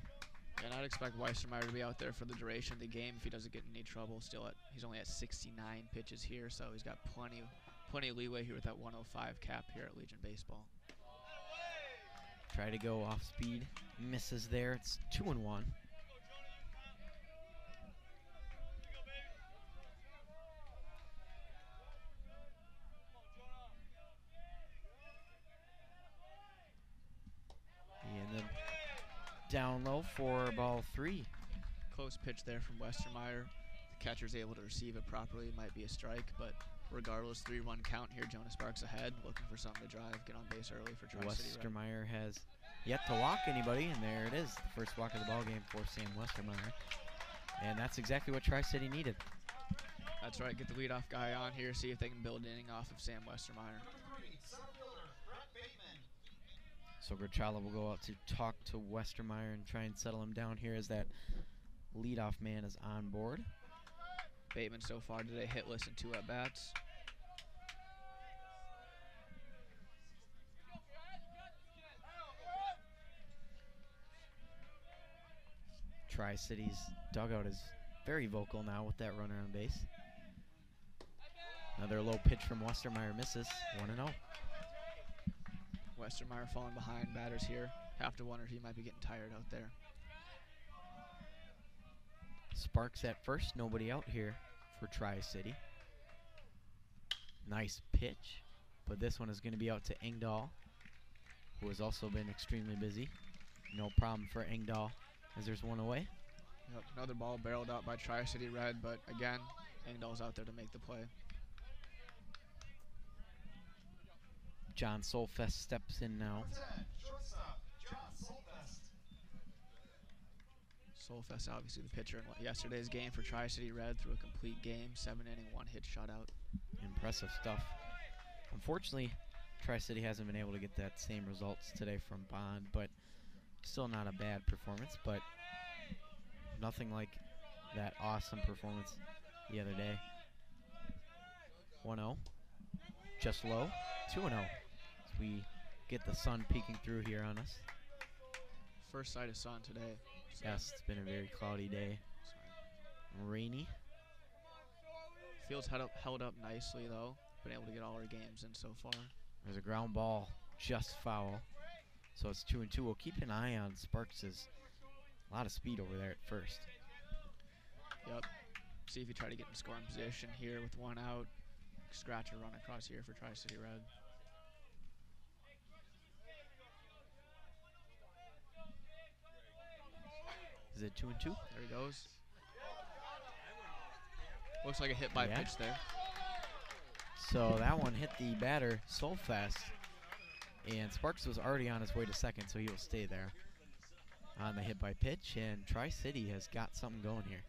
And I'd expect Westermeyer to be out there for the duration of the game if he doesn't get in any trouble. He's only at 69 pitches here, so he's got plenty of leeway here with that 105 cap here at Legion Baseball. Try to go off speed, misses there. It's 2-1. And then down low for ball 3. Close pitch there from Westermeyer. The catcher's able to receive it properly. It might be a strike, but regardless, 3-run count here. Jonas Sparks ahead, looking for something to drive, get on base early for Tri-City Red. Westermeyer has yet to walk anybody, and there it is, the first walk of the ball game for Sam Westermeyer. And that's exactly what Tri-City needed. That's right, get the leadoff guy on here, see if they can build an inning off of Sam Westermeyer. So Grochala will go out to talk to Westermeyer and try and settle him down here as that leadoff man is on board. Bateman so far today hitless in 2 at-bats. Tri-City's dugout is very vocal now with that runner on base. Another low pitch from Westermeyer misses. 1-0. Westermeyer falling behind batters here. Have to wonder if he might be getting tired out there. Sparks at first, nobody out here for Tri-City. Nice pitch, but this one is going to be out to Engdahl, who has also been extremely busy. No problem for Engdahl as there's 1 away. Yep, another ball barreled out by Tri-City Red, but again, Engdahl's out there to make the play. John Solfest steps in now. Number 10, shortstop, John Solfest. Solfest, obviously the pitcher in yesterday's game for Tri-City Red, threw a complete game, 7-inning, 1-hit shutout. Impressive stuff. Unfortunately, Tri-City hasn't been able to get that same results today from Bond, but still not a bad performance, but nothing like that awesome performance the other day. 1-0, just low, 2-0. As we get the sun peeking through here on us. First sight of sun today. So Yes, it's been a very cloudy day, rainy. Field's held up nicely, though. Been able to get all our games in so far. There's a ground ball, just foul. So it's 2-2. We'll keep an eye on Sparks'. A lot of speed over there at first. Yep. See if you try to get in scoring position here with 1 out. Scratch a run across here for Tri-City Red. Is it 2-2? There he goes. Looks like a hit by Yeah. pitch there. So that one hit the batter so fast. And Sparks was already on his way to second, so he will stay there on the hit by pitch. And Tri-City has got something going here.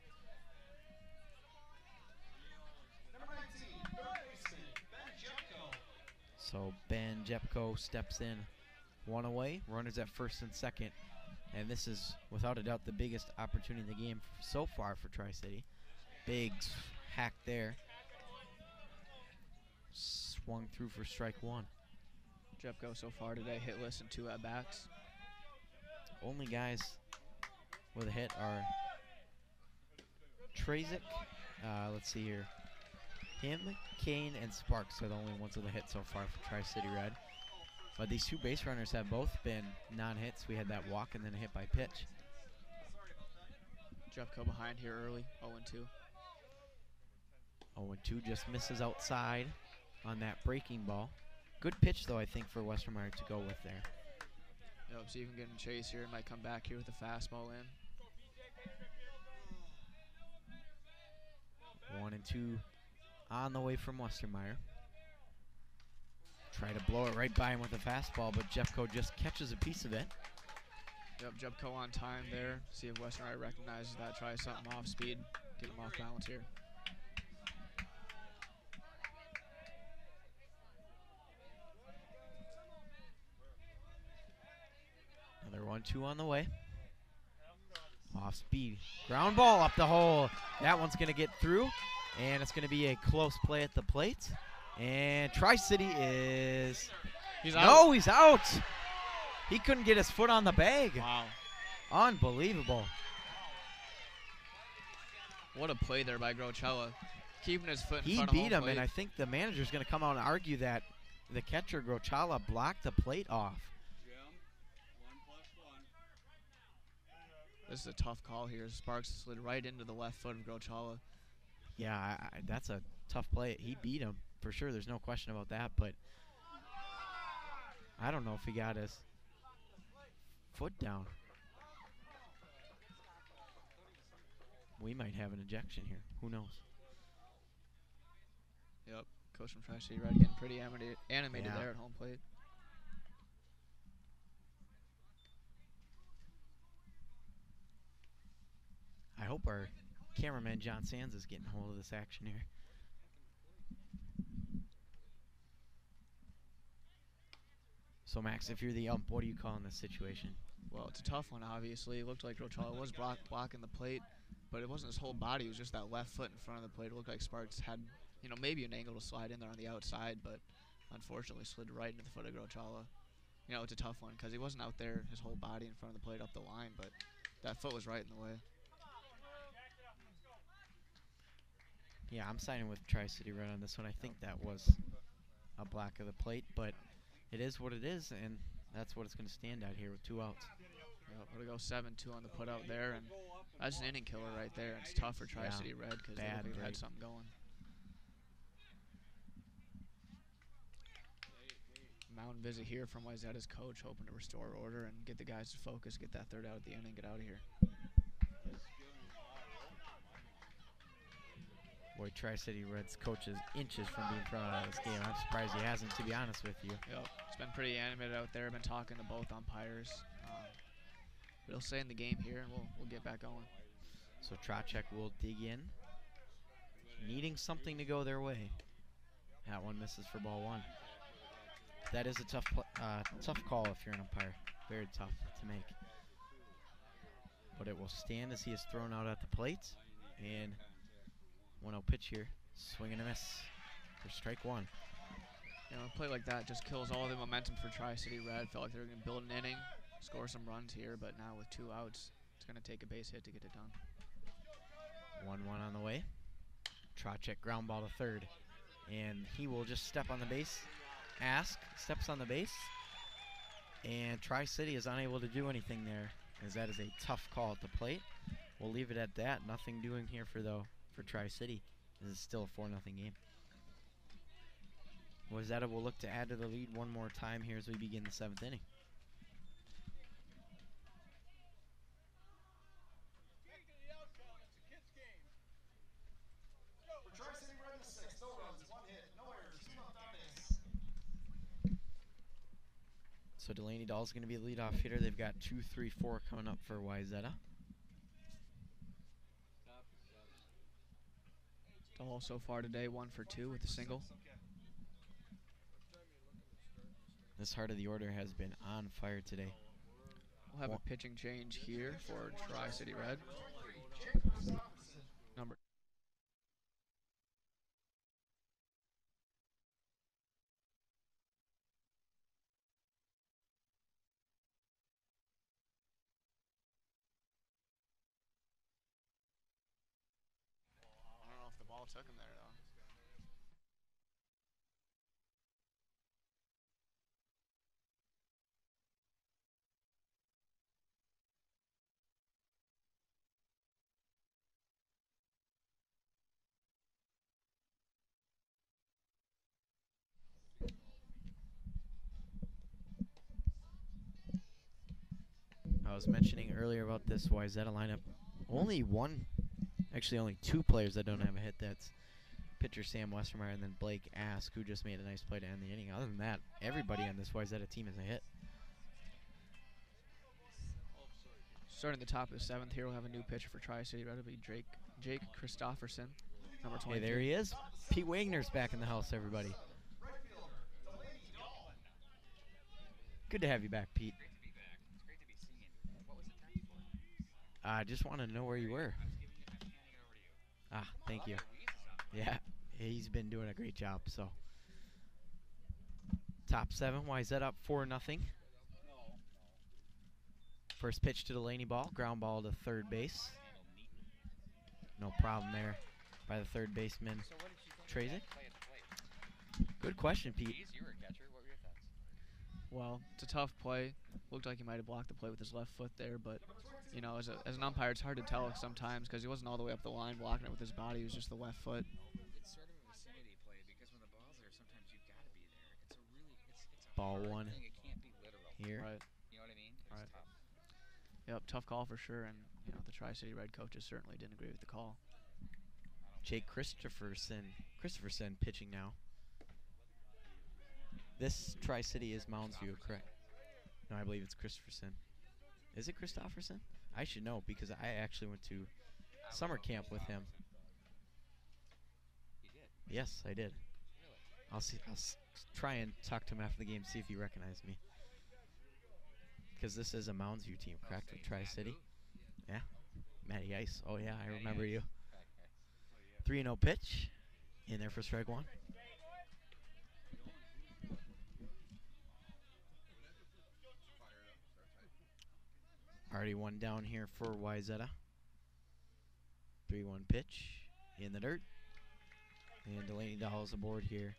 Number 19, third baseman, Ben Jepko. So Ben Jepko steps in, 1 away, runners at first and second. And this is, without a doubt, the biggest opportunity in the game so far for Tri-City. Big hack there. Swung through for strike 1. Jepko so far today hitless and 2 at-bats. Only guys with a hit are Trazik, let's see here. Him, Kane, and Sparks are the only ones with a hit so far for Tri-City Red. But these 2 base runners have both been non-hits. We had that walk and then a hit by pitch. Jepko behind here early, 0-2. 0-2 just misses outside on that breaking ball. Good pitch, though, I think, for Westermeyer to go with there. Yep, see if you can get in chase here. Might come back here with a fastball in. 1-2 on the way from Westermeyer. Try to blow it right by him with a fastball, but Jeffco just catches a piece of it. Yep, Jepko on time there. See if Western recognizes that. Try something off speed. Get him off balance here. Another 1-2 on the way. Off speed. Ground ball up the hole. That one's going to get through, and it's going to be a close play at the plate. And Tri-City is... He's out. No, he's out. He couldn't get his foot on the bag. Wow. Unbelievable. What a play there by Grocella. Keeping his foot in He front of beat home him, plate. and I think the manager's going to come out and argue that the catcher, Grochala, blocked the plate off. This is a tough call here. Sparks slid right into the left foot of Grochala. Yeah, that's a tough play. He beat him, for sure. There's no question about that, but I don't know if he got his foot down. We might have an ejection here. Who knows? Yep. Coach from Tri-City Red getting pretty animated Yeah. there at home plate. I hope our cameraman, John Sands, is getting a hold of this action here. So, Max, if you're the ump, what do you call in this situation? Well, it's a tough one, obviously. It looked like Grochala was blocking the plate, but it wasn't his whole body. It was just that left foot in front of the plate. It looked like Sparks had, maybe an angle to slide in there on the outside, but unfortunately slid right into the foot of Grochala. It's a tough one because he wasn't out there, his whole body in front of the plate up the line, but that foot was right in the way. Yeah, I'm signing with Tri-City Red on this one. I think that was a block of the plate, but it is what it is, and that's what it's going to stand at here with 2 outs. Yep, we're going to go 7-2 on the putout there, and that's an inning killer right there. It's tough for Tri-City Red because they bad look like they break. had something going. Mountain visit here from Wayzata's coach, hoping to restore order and get the guys to focus, get that 3rd out at the inning, get out of here. Boy, Tri-City Reds coach is inches from being thrown out of this game. I'm surprised he hasn't, to be honest with you. Yep. It's been pretty animated out there. Been talking to both umpires. But he'll stay in the game here, and we'll get back going. So Trocek will dig in, needing something to go their way. That one misses for ball one. That is a tough call if you're an umpire. Very tough to make. But it will stand as he is thrown out at the plate. And 1-0 pitch here. Swing and a miss for strike one. You know, a play like that just kills all the momentum for Tri-City Red. Felt like they were going to build an inning, score some runs here, but now with 2 outs, it's going to take a base hit to get it done. 1-1 on the way. Trocek ground ball to third. And he will just step on the base. Steps on the base. And Tri-City is unable to do anything there, as that is a tough call at the plate. We'll leave it at that. Nothing doing here for Tri-City. This is still a 4-0 game. Wayzata will look to add to the lead one more time here as we begin the 7th inning. For Tri-City Red in the 6th, no runs, 1 hit, no errors, 2 left on base. So Delaney Dahl's going to be the leadoff hitter. They've got 2, 3, 4 coming up for Wayzata. Dahl so far today, 1 for 2 with a single. This heart of the order has been on fire today. We'll have a pitching change here for Tri-City Red. Number I don't know if the ball took him there, though. I was mentioning earlier about this Wayzata lineup. Only 2 players that don't have a hit. That's pitcher Sam Westermeyer and then Blake Ask, who just made a nice play to end the inning. Other than that, everybody on this Wayzata team is a hit. Starting the top of the 7th here, we'll have a new pitcher for Tri-City Red. It'll be Jake Christopherson, number 23. Hey, there he is. Pete Wagner's back in the house, everybody. Good to have you back, Pete. Great to be back. It's great to be seen. What was it time for? I just want to know where you were. I was giving you, I'm handing it over to you. Thank you. Yeah, he's been doing a great job. So, top 7, Wayzata up 4-0. First pitch to Delaney Ball, ground ball to third base. No problem there by the third baseman, So what did you think of Trazik. that play at the plate? Good question, Pete. Keys, you were a catcher. What were your thoughts? Well, it's a tough play. Looked like he might have blocked the play with his left foot there, but you know, as an umpire, it's hard to tell sometimes because he wasn't all the way up the line blocking it with his body. It was just the left foot. It's sort of a vicinity play because when the ball's there, sometimes you've got to be there. It's a Ball hard one thing. It can't be literal. here. Right. You know what I mean? It's Right. tough. Yep, tough call for sure, and you know the Tri-City Red coaches certainly didn't agree with the call. Jake Christopherson pitching now. This Tri-City is Moundsview, correct? No, I believe it's Christopherson. Is it Christopherson? I should know because I actually went to summer camp with him. You did. Yes, I did. Really? I'll try and talk to him after the game, see if he recognized me. Because this is a Moundsview team, correct? With Tri-City. Yeah. Matty Ice. Oh, yeah, I remember you. 3-0 pitch. In there for strike one. Already one down here for Wayzata. 3-1 pitch. In the dirt. And Delaney Dahl's aboard here.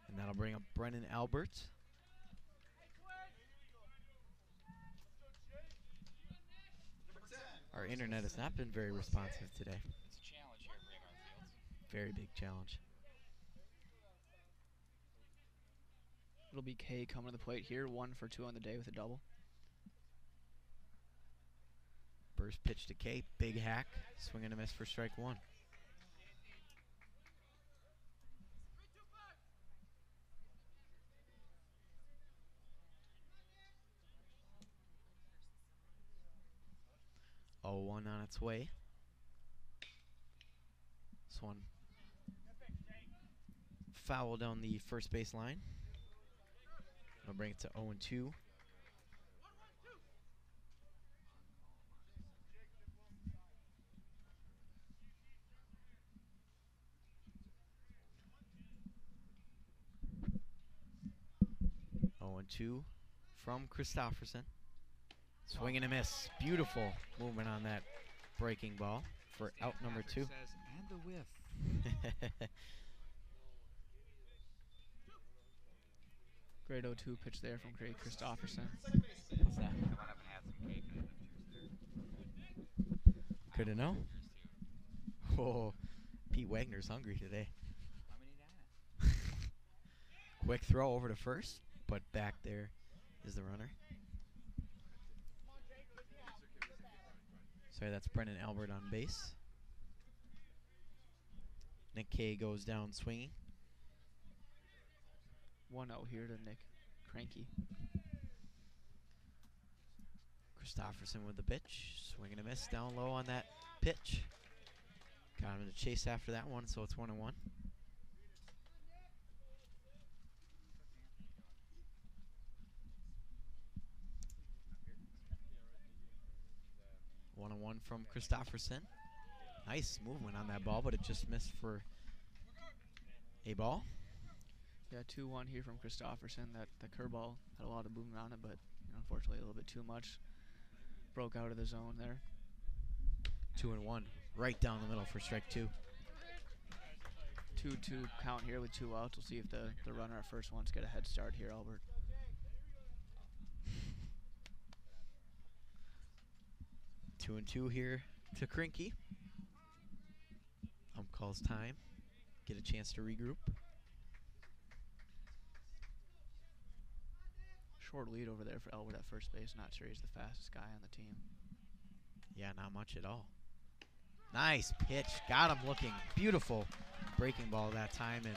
And that'll bring up Brennan Albert. Our internet has not been very responsive today. It's a challenge here at Braemar Fields. Very big challenge. It'll be Kay coming to the plate here, 1 for 2 on the day with a double. First pitch to Kate, big hack, swing and a miss for strike one. 0-1 on its way. This one foul down the first base line. I'll bring it to 0-2. Two from Christofferson. Swing and a miss. Beautiful movement on that breaking ball for out number 2. And the whiff. Great 0-2 pitch there from Craig Christofferson. What's that? Good to know. Oh, Pete Wagner's hungry today. Quick throw over to first, but back there is the runner. Sorry, that's Brendan Albert on base. Nick Kay goes down swinging. 1-0 here to Nick Cranky. Christofferson with the pitch. Swing and a miss down low on that pitch. Got him to chase after that one, so it's 1-1. 1-1 from Christofferson. Nice movement on that ball, but it just missed for a ball. Yeah, 2-1 here from Christofferson. That the curveball had a lot of movement on it, but unfortunately a little bit too much. Broke out of the zone there. 2-1, right down the middle for strike 2. 2-2 count here with 2 outs. We'll see if the runner at first wants to get a head start here, Albert. 2-2 here to Krinky. Calls time. Get a chance to regroup. Short lead over there for Albert at first base. Not sure he's the fastest guy on the team. Yeah, not much at all. Nice pitch. Got him looking. Beautiful breaking ball that time. And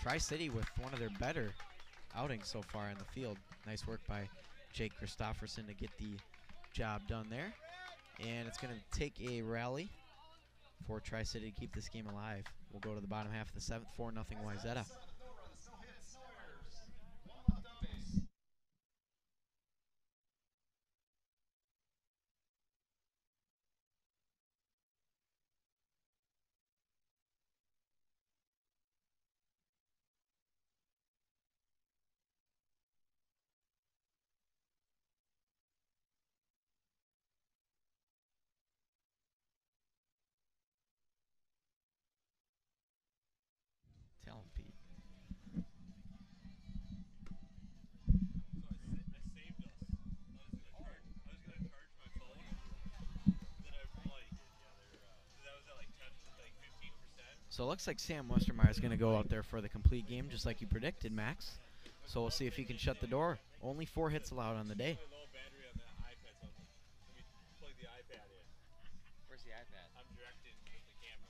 Tri-City with one of their better outings so far in the field. Nice work by Jake Christofferson to get the job done there. And it's going to take a rally for Tri-City to keep this game alive. We'll go to the bottom half of the 7th, 4-0 Wayzata. Tell him, Pete. So it looks like Sam Westermeyer is going to go out there for the complete game, just like you predicted, Max. So we'll see if he can shut the door. Only 4 hits allowed on the day. Where's the iPad? I'm directing with the camera.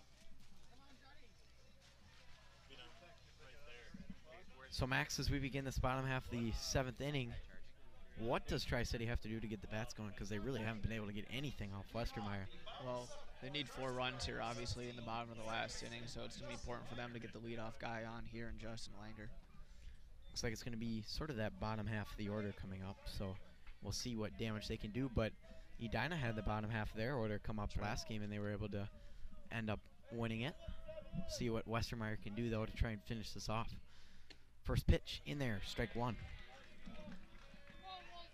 So Max, as we begin this bottom half of the 7th inning, what does Tri-City have to do to get the bats going? Because they really haven't been able to get anything off Westermeyer. Well, they need 4 runs here, obviously, in the bottom of the last inning, so it's going to be important for them to get the leadoff guy on here and Justin Langer. Looks like it's going to be sort of that bottom half of the order coming up, so we'll see what damage they can do. But Edina had the bottom half of their order come up last game, and they were able to end up winning it. See what Westermeyer can do, though, to try and finish this off. First pitch in there, strike 1.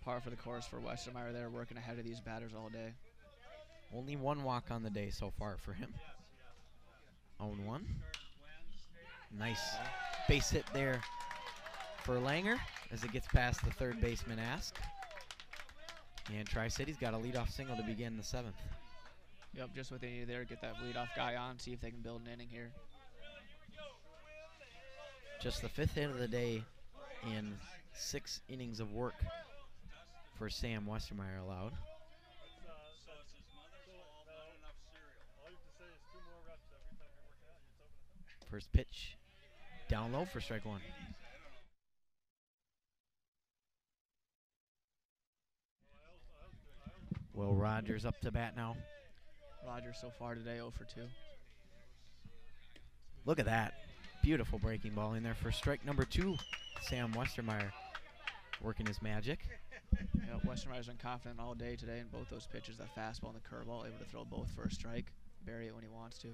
Par for the course for Westermeyer there, working ahead of these batters all day. Only 1 walk on the day so far for him. 0-1. Nice base hit there for Langer as it gets past the third baseman Ask. And Tri-City's got a leadoff single to begin the 7th. Yep, just what they need there, get that leadoff guy on, see if they can build an inning here. Just the 5th hit of the day in 6 innings of work for Sam Westermeyer allowed. First pitch down low for strike 1. Will Rogers up to bat now. Rogers so far today 0 for 2. Look at that. Beautiful breaking ball in there for strike number 2. Sam Westermeyer working his magic. Yeah, Westermeyer's been confident all day today in both those pitches, that fastball and the curveball, able to throw both for a strike, bury it when he wants to.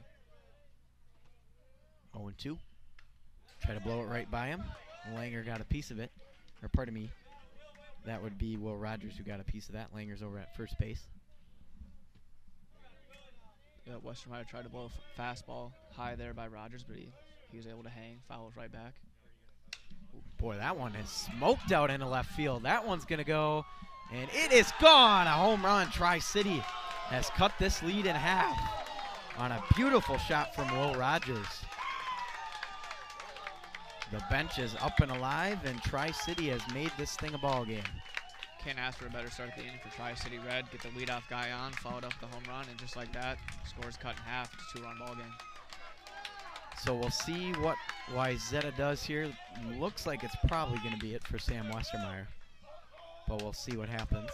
0-2. Try to blow it right by him. Langer got a piece of it. Or pardon me, that would be Will Rogers who got a piece of that. Langer's over at first base. Yeah, Westermeyer tried to blow a fastball high there by Rogers, but he was able to hang, fouls right back. Boy, that one is smoked out into left field. That one's going to go, and it is gone. A home run. Tri-City has cut this lead in half on a beautiful shot from Will Rogers. The bench is up and alive, and Tri-City has made this thing a ball game. Can't ask for a better start at the inning for Tri-City Red. Get the leadoff guy on, followed up the home run, and just like that, scores cut in half. It's a 2-run ball game. So we'll see what Wayzata does here. Looks like it's probably going to be it for Sam Westermeyer, but we'll see what happens.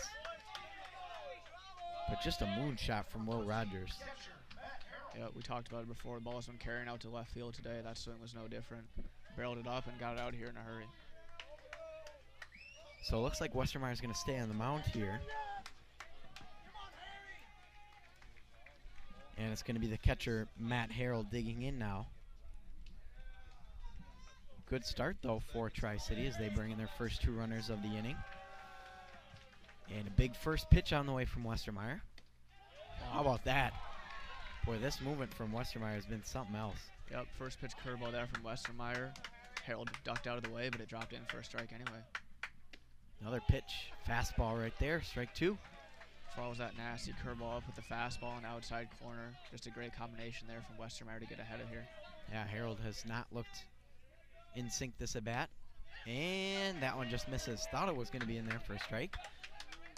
But just a moonshot from Will Rogers. Yeah, we talked about it before. The ball's been carrying out to left field today. That swing was no different. Barreled it up and got it out here in a hurry. So it looks like Westermeyer's going to stay on the mound here. And it's going to be the catcher, Matt Harrell, digging in now. Good start, though, for Tri-City as they bring in their first 2 runners of the inning. And a big first pitch on the way from Westermeyer. How about that? Boy, this movement from Westermeyer has been something else. Yep, first pitch curveball there from Westermeyer. Harold ducked out of the way, but it dropped in for a strike anyway. Another pitch, fastball right there, strike 2. Follows that nasty curveball up with the fastball and outside corner. Just a great combination there from Westermeyer to get ahead of here. Yeah, Harold has not looked in sync this at bat. And that one just misses. Thought it was going to be in there for a strike,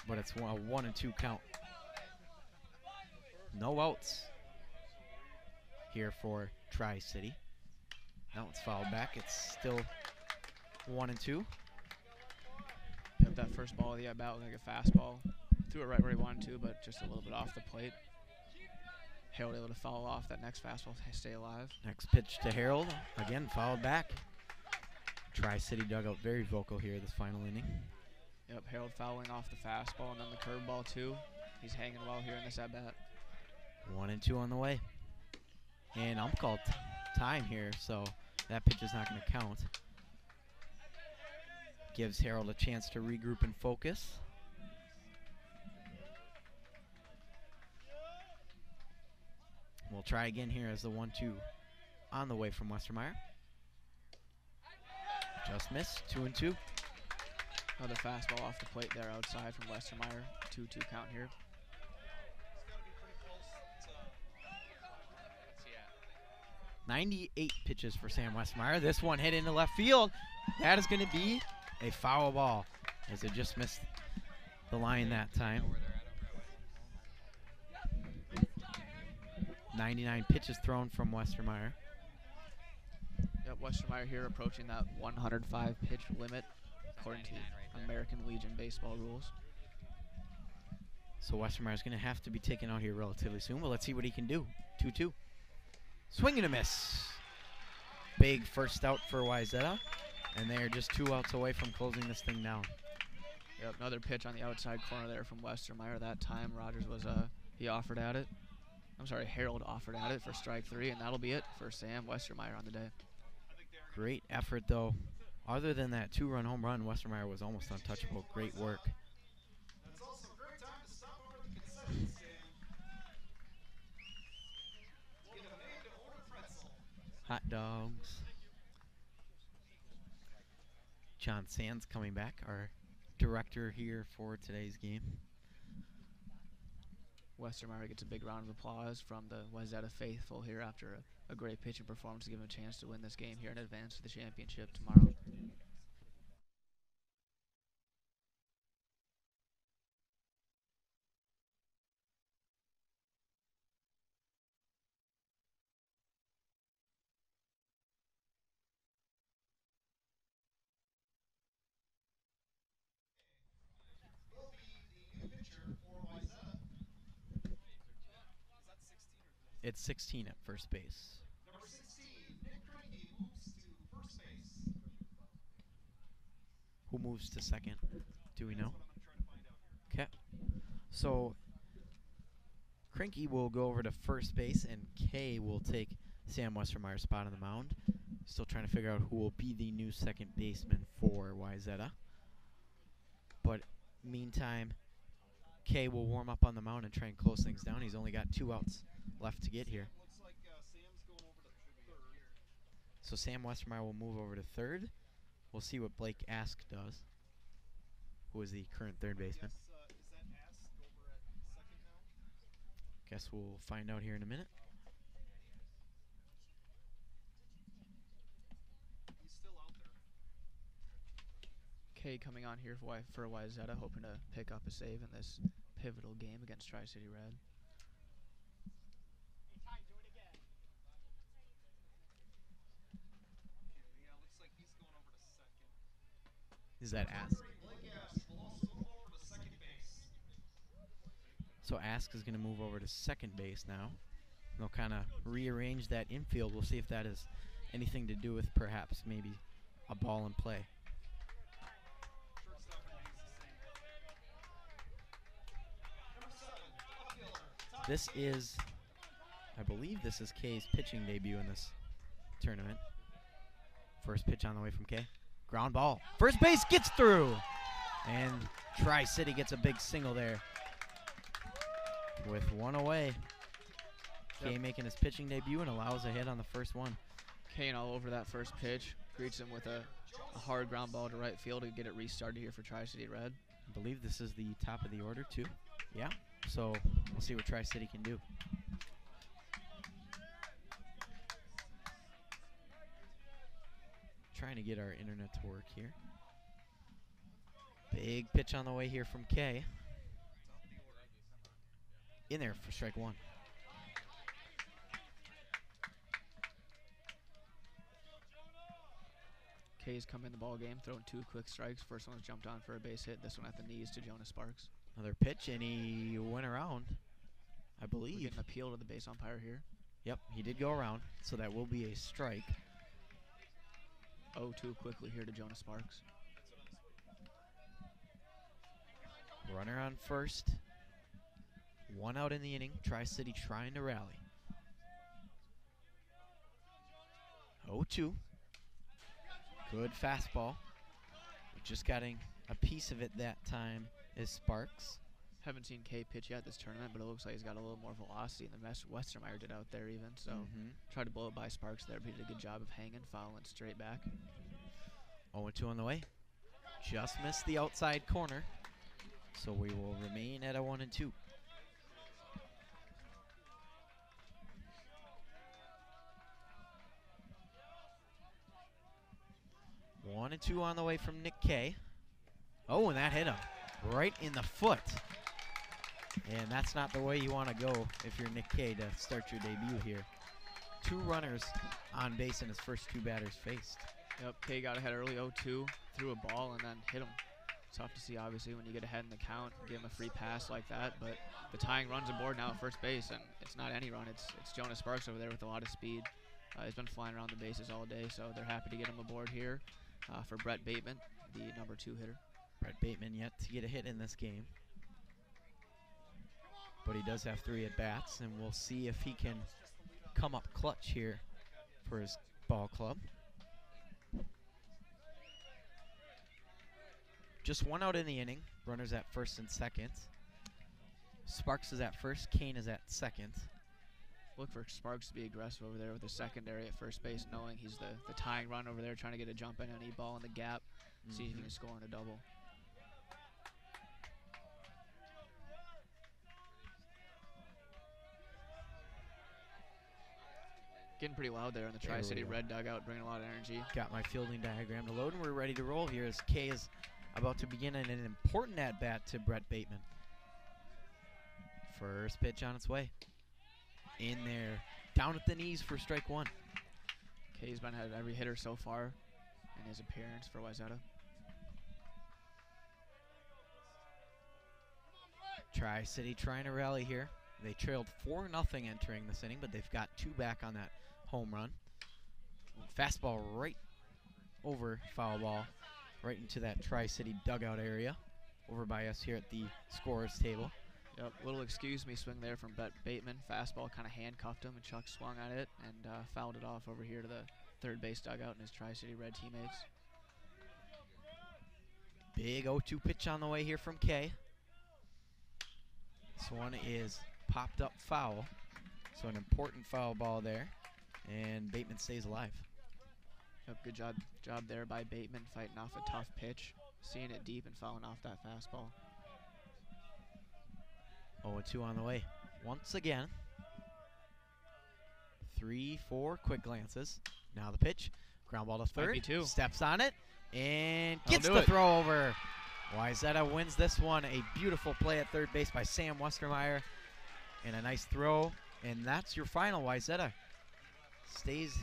but it's a 1-2 count. No outs here for Tri-City. That one's fouled back. It's still 1-2. Yep, that first ball of the at-bat was like a fastball. Threw it right where he wanted to, but just a little bit off the plate. Harold able to foul off that next fastball to stay alive. Next pitch to Harold. Again, fouled back. Tri-City dugout very vocal here this final inning. Yep, Harold fouling off the fastball and then the curveball too. He's hanging well here in this at-bat. 1-2 on the way. And I'm called time here, so that pitch is not going to count. Gives Harold a chance to regroup and focus. We'll try again here as the 1-2 on the way from Westermeyer. Just missed, 2-2. Another fastball off the plate there outside from Westermeyer. 2-2 count here. 98 pitches for Sam Westermeyer. This one hit into left field. That is going to be a foul ball as it just missed the line that time. 99 pitches thrown from Westermeyer. Yep, Westermeyer here approaching that 105 pitch limit according to American Legion baseball rules. So Westermeyer's going to have to be taken out here relatively soon, but let's see what he can do. 2-2. Swing and a miss. Big first out for Wayzata, and they're just 2 outs away from closing this thing down. Yep, another pitch on the outside corner there from Westermeyer. That time Rogers was he offered at it. I'm sorry, Harold offered at it for strike 3, and that'll be it for Sam Westermeyer on the day. Great effort, though. Other than that 2-run home run, Westermeyer was almost untouchable. Great work. It's also a great time to stop over at the concession stand. Get a made-to-order pretzel. Hot dogs. John Sands coming back, our director here for today's game. Westermeyer gets a big round of applause from the Wayzata faithful here after a great pitching performance to give him a chance to win this game here and advance to the championship tomorrow. Will be the new pitcher for Wayzata. It's 16 at first base. Number 16, Nick Cranky moves to first base. Who moves to second? Do we know? That's what I'm going to try to find out here. Okay. So Cranky will go over to first base, and Kay will take Sam Westermeyer's spot on the mound. Still trying to figure out who will be the new second baseman for Wayzata. But meantime, Kay will warm up on the mound and try and close things down. He's only got 2 outs left to get here. Looks like Sam's going over to third. So Sam Westermeyer will move over to third. We'll see what Blake Ask does, who is the current third baseman. Is that Ask over at second now? Guess we'll find out here in a minute. He's still out there. Kay coming on here for Wayzata, hoping to pick up a save in this pivotal game against Tri-City Red. Hey, Ty, do it again. Okay, yeah, looks like he's going over to second. Is that Ask? Blake Ask will also move over to second base. So Ask is going to move over to second base now. They'll kind of rearrange that infield. We'll see if that has anything to do with perhaps maybe a ball in play. Shortstop remains the same. Number 7, outfielder, Ty This is, I believe this is Kay's pitching debut in this tournament. First pitch on the way from Kay. Ground ball. First base gets through. And Tri-City gets a big single there. With 1 away. Kay making his pitching debut and allows a hit on the first one. Kane all over that first pitch, greets him with a hard ground ball to right field to get it restarted here for Tri-City Red. I believe this is the top of the order too. Yeah. So we'll see what Tri-City can do. Trying to get our internet to work here. Big pitch on the way here from Kay. In there for strike 1. Kay's come in the ball game, throwing 2 quick strikes. First one was jumped on for a base hit. This one at the knees to Jonas Sparks. Another pitch, and he went around, I We're believe. getting an appeal to the base umpire here. Yep, he did go around, so that will be a strike. 0-2 quickly here to Jonas Sparks. Runner on first. 1 out in the inning. Tri-City trying to rally. 0-2. Good fastball. Just getting a piece of it that time is Sparks. Haven't seen Kay pitch yet this tournament, but it looks like he's got a little more velocity than Westermeyer did out there even. So tried to blow it by Sparks there, but he did a good job of hanging, fouling straight back. 0-2 on the way. Just missed the outside corner. So we will remain at a 1-2. One and 2 on the way from Nick Kay. Oh, and that hit him right in the foot. And that's not the way you want to go if you're Nick Kay to start your debut here. 2 runners on base in his first 2 batters faced. Yep, Kay got ahead early, 0-2, threw a ball and then hit him. Tough to see, obviously, when you get ahead in the count, give him a free pass like that. But the tying run's aboard now at first base, and it's not any run. It's Jonas Sparks over there with a lot of speed. He's been flying around the bases all day, so they're happy to get him aboard here for Brett Bateman, the number 2 hitter. Brett Bateman yet to get a hit in this game. But he does have 3 at-bats, and we'll see if he can come up clutch here for his ball club. Just 1 out in the inning. Runners at first and second. Sparks is at first. Kane is at second. Look for Sparks to be aggressive over there with the secondary at first base, knowing he's the tying run over there, trying to get a jump in any ball in the gap, see if he can score on a double. Getting pretty loud there in the Tri-City Red dugout, bringing a lot of energy. Got my fielding diagram to load, and we're ready to roll here as Kay is about to begin an important at-bat to Brett Bateman. First pitch on its way. In there, down at the knees for strike 1. Kay's been had every hitter so far in his appearance for Wayzata. Tri-City trying to rally here. They trailed 4-0 entering this inning, but they've got 2 back on that home run. Fastball right over foul ball, right into that Tri-City dugout area, over by us here at the scorer's table. Yep, little excuse me swing there from Bateman. Fastball kind of handcuffed him, and Chuck swung at it and fouled it off over here to the third base dugout and his Tri-City Red teammates. Big 0-2 pitch on the way here from Kay. This one is popped up foul, so an important foul ball there, and Bateman stays alive. Yep, good job there by Bateman, fighting off a tough pitch, seeing it deep and fouling off that fastball. 0-2 on the way once again. 3-4 quick glances. Now the pitch. Ground ball to third. Might be 2. Steps on it and That'll gets do the it. throw over. Wayzata wins this one. A beautiful play at third base by Sam Westermeyer. And a nice throw. And that's your final. Wayzata stays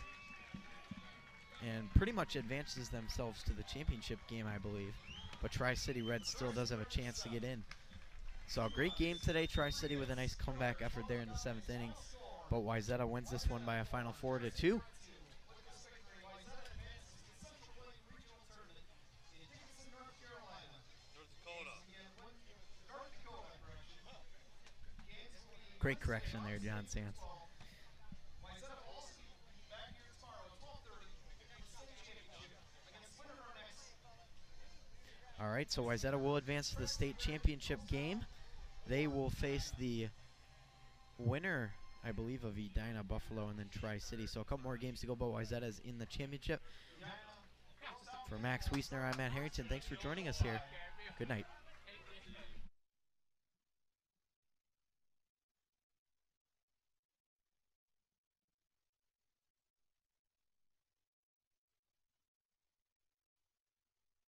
and pretty much advances themselves to the championship game, I believe. But Tri-City Red still does have a chance to get in. So a great game today. Tri-City with a nice comeback effort there in the 7th inning. But Wayzata wins this one by a final 4-2. Great correction there, John Sands. All right, so Wayzata will advance to the state championship game. They will face the winner, I believe, of Edina, Buffalo, and then Tri-City. So a couple more games to go, but Wayzata is in the championship. For Max Wiesner, I'm Matt Harrington. Thanks for joining us here. Good night.